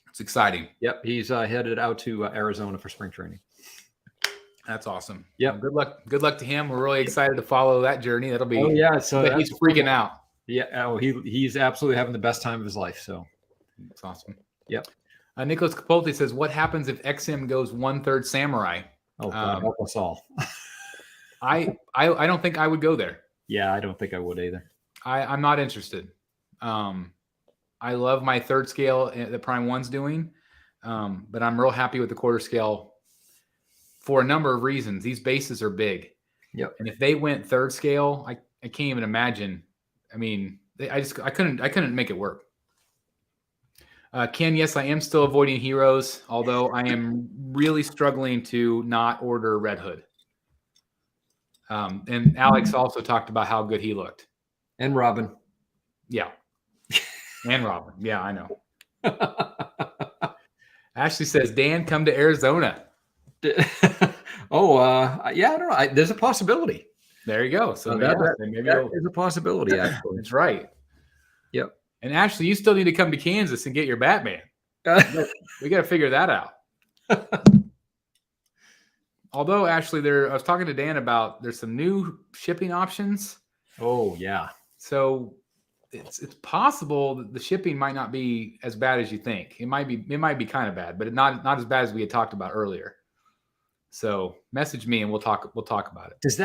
It's exciting. Yep. He's headed out to Arizona for spring training. That's awesome. Yeah. Good luck. Good luck to him. We're really excited to follow that journey. That'll be. Oh yeah. So he's freaking out. Yeah. Oh, he's absolutely having the best time of his life. So that's awesome. Yep. Nicholas Capote says, "What happens if XM goes 1/3 Samurai?" Oh, God help us all. I don't think I would go there. Yeah, I don't think I would either. I'm not interested. I love my 3rd scale that Prime 1's doing, but I'm real happy with the 1/4 scale for a number of reasons. These bases are big. Yep. And if they went 3rd scale, I can't even imagine. I mean, I couldn't make it work. Ken, yes, I am still avoiding heroes, although I am really struggling to not order Red Hood. And Alex also talked about how good he looked. And Robin. Yeah. And Robin. Yeah, I know. Ashley says, Dan, come to Arizona. Yeah, I don't know. There's a possibility. There you go. So that is a possibility, actually. That's right. Yep. And Ashley, you still need to come to Kansas and get your Batman. We got to figure that out. Although, Ashley, I was talking to Dan about there's some new shipping options. Oh, yeah. So it's possible that the shipping might not be as bad as you think. It might be kind of bad, but not as bad as we had talked about earlier. So message me and we'll talk about it. Does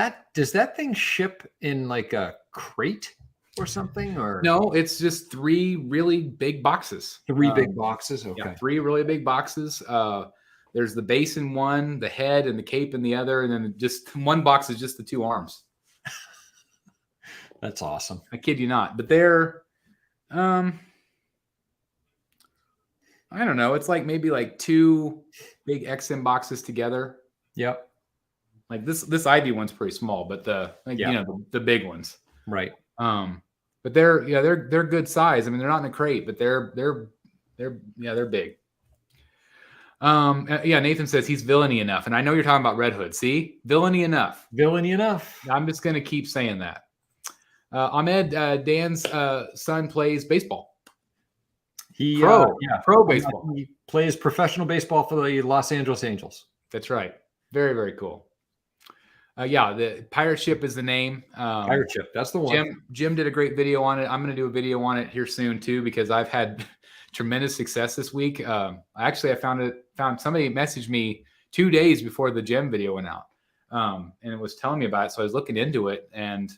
that thing ship in like a crate or something? Or no, it's just 3 really big boxes. 3 big boxes. Okay. Yeah, 3 really big boxes. There's the base in one, the head and the cape in the other, and then just one box is just the 2 arms. That's awesome. I kid you not. But they're I don't know. It's like maybe like 2 big XM boxes together. Yep. Like this ID one's pretty small, but the big ones. Right. But they're good size. I mean, they're not in a crate, but they're big. Nathan says he's villainy enough, and I know you're talking about Red Hood. See, villainy enough. I'm just gonna keep saying that. Ahmed, Dan's son plays baseball. Pro baseball. He plays professional baseball for the Los Angeles Angels. That's right. Very, very cool. The Pirate Ship is the name. Pirate Ship. That's the one. Jim did a great video on it. I'm going to do a video on it here soon too, because I've had tremendous success this week. I found somebody messaged me 2 days before the Jim video went out. And it was telling me about it. So I was looking into it, and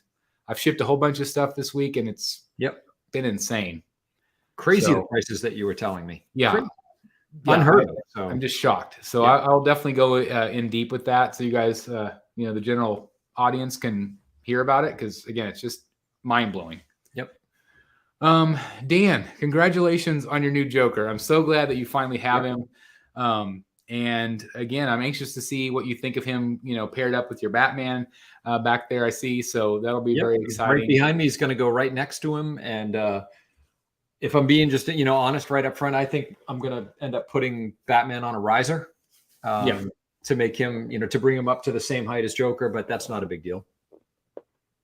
I've shipped a whole bunch of stuff this week, and it's been insane. Crazy the prices that you were telling me. Yeah. Crazy. Unheard of. So I'm just shocked. So I'll definitely go in deep with that. So you guys, the general audience can hear about it. Cause again, it's just mind blowing. Yep. Dan, congratulations on your new Joker. I'm so glad that you finally have him. And again, I'm anxious to see what you think of him, paired up with your Batman back there. I see. So that'll be very exciting. Right behind me is going to go right next to him. And, if I'm being just, honest right up front, I think I'm going to end up putting Batman on a riser to make him, to bring him up to the same height as Joker, but that's not a big deal.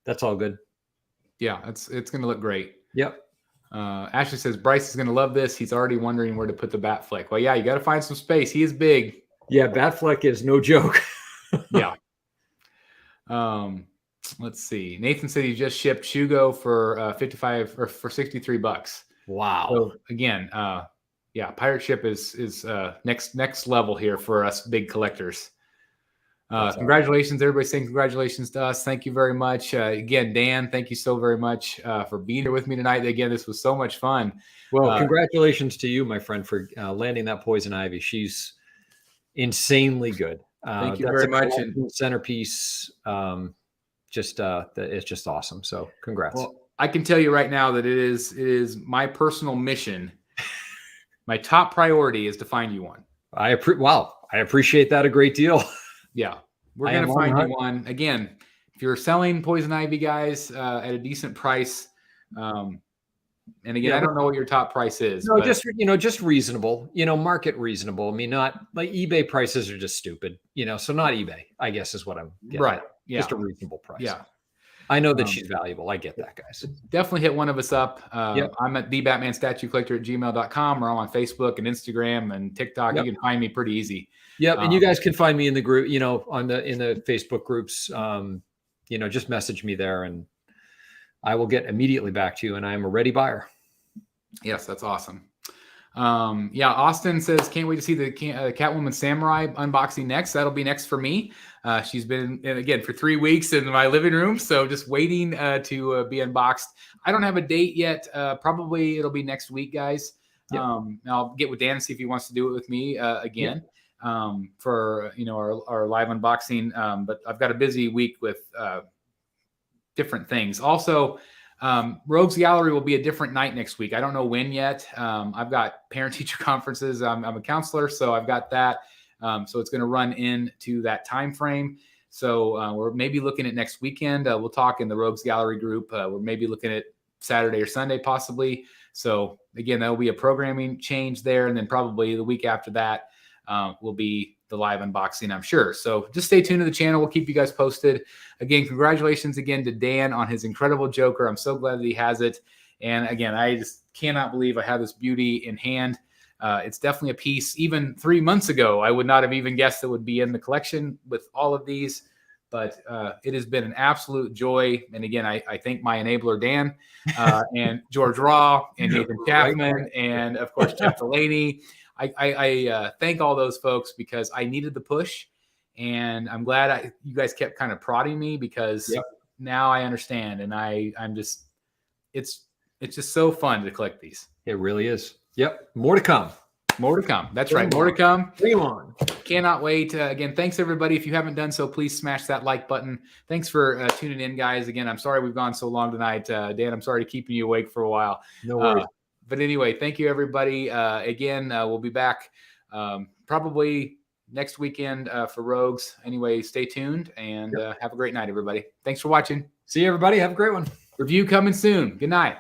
That's all good. Yeah, it's going to look great. Yep. Ashley says, Bryce is going to love this. He's already wondering where to put the Batfleck. Well, yeah, you got to find some space. He is big. Yeah, Batfleck is no joke. Yeah. Let's see. Nathan said he just shipped Shugo for 55 or for $63. Wow. So again, Pirate Ship is next level here for us big collectors. Congratulations, everybody saying congratulations to us. Thank you very much. Again, Dan, thank you so very much for being here with me tonight. Again, this was so much fun. Well, congratulations to you, my friend, for landing that Poison Ivy. She's insanely good. Thank you very much. And centerpiece, it's just awesome. So congrats. Well, I can tell you right now that it is my personal mission My top priority is to find you one. Wow, I appreciate that a great deal. Yeah, we're going to find you one. Again, if you're selling poison ivy, guys, at a decent price, and again, I don't know what your top price is. No, just just reasonable. Market reasonable. I mean, not like eBay prices are just stupid. So not eBay, I guess, is what I'm getting right. at. Yeah, just a reasonable price. Yeah. I know that she's valuable. I get that, guys. Definitely hit one of us up. I'm at thebatmanstatuecollector@gmail.com, or I'm on Facebook and Instagram and TikTok. You can find me pretty easy. Yep. And you guys can find me in the group, in the Facebook groups. Just message me there and I will get immediately back to you. And I am a ready buyer. Yes, that's awesome. Austin says, can't wait to see the Catwoman Samurai unboxing next. That'll be next for me. She's been, again, for 3 weeks in my living room. So just waiting to be unboxed. I don't have a date yet. Probably it'll be next week, guys. Yep. I'll get with Dan and see if he wants to do it with me again for, our live unboxing. But I've got a busy week with different things. Also, Rogues Gallery will be a different night next week. I don't know when yet. I've got parent-teacher conferences. I'm a counselor, so I've got that. So it's going to run into that time frame. So we're maybe looking at next weekend. We'll talk in the Rogues Gallery group. We're maybe looking at Saturday or Sunday possibly. So again, that'll be a programming change there. And then probably the week after that will be the live unboxing, I'm sure. So just stay tuned to the channel. We'll keep you guys posted. Again, congratulations again to Dan on his incredible Joker. I'm so glad that he has it. And again, I just cannot believe I have this beauty in hand. It's definitely a piece. Even 3 months ago, I would not have even guessed it would be in the collection with all of these. But it has been an absolute joy. And again, I thank my enabler, Dan, and George Raw, and Nathan Chapman, and of course, Jeff Delaney. I thank all those folks because I needed the push, and I'm glad you guys kept kind of prodding me because now I understand, and I'm just it's just so fun to collect these. It really is. Yep, more to come. More to come. That's right. More to come. Bring them on. Cannot wait. Again, thanks everybody. If you haven't done so, please smash that like button. Thanks for tuning in, guys. Again, I'm sorry we've gone so long tonight. Dan, I'm sorry to keeping you awake for a while. No worries. But anyway, thank you, everybody. Again, we'll be back probably next weekend for Rogues. Anyway, stay tuned and have a great night, everybody. Thanks for watching. See you, everybody. Have a great one. Review coming soon. Good night.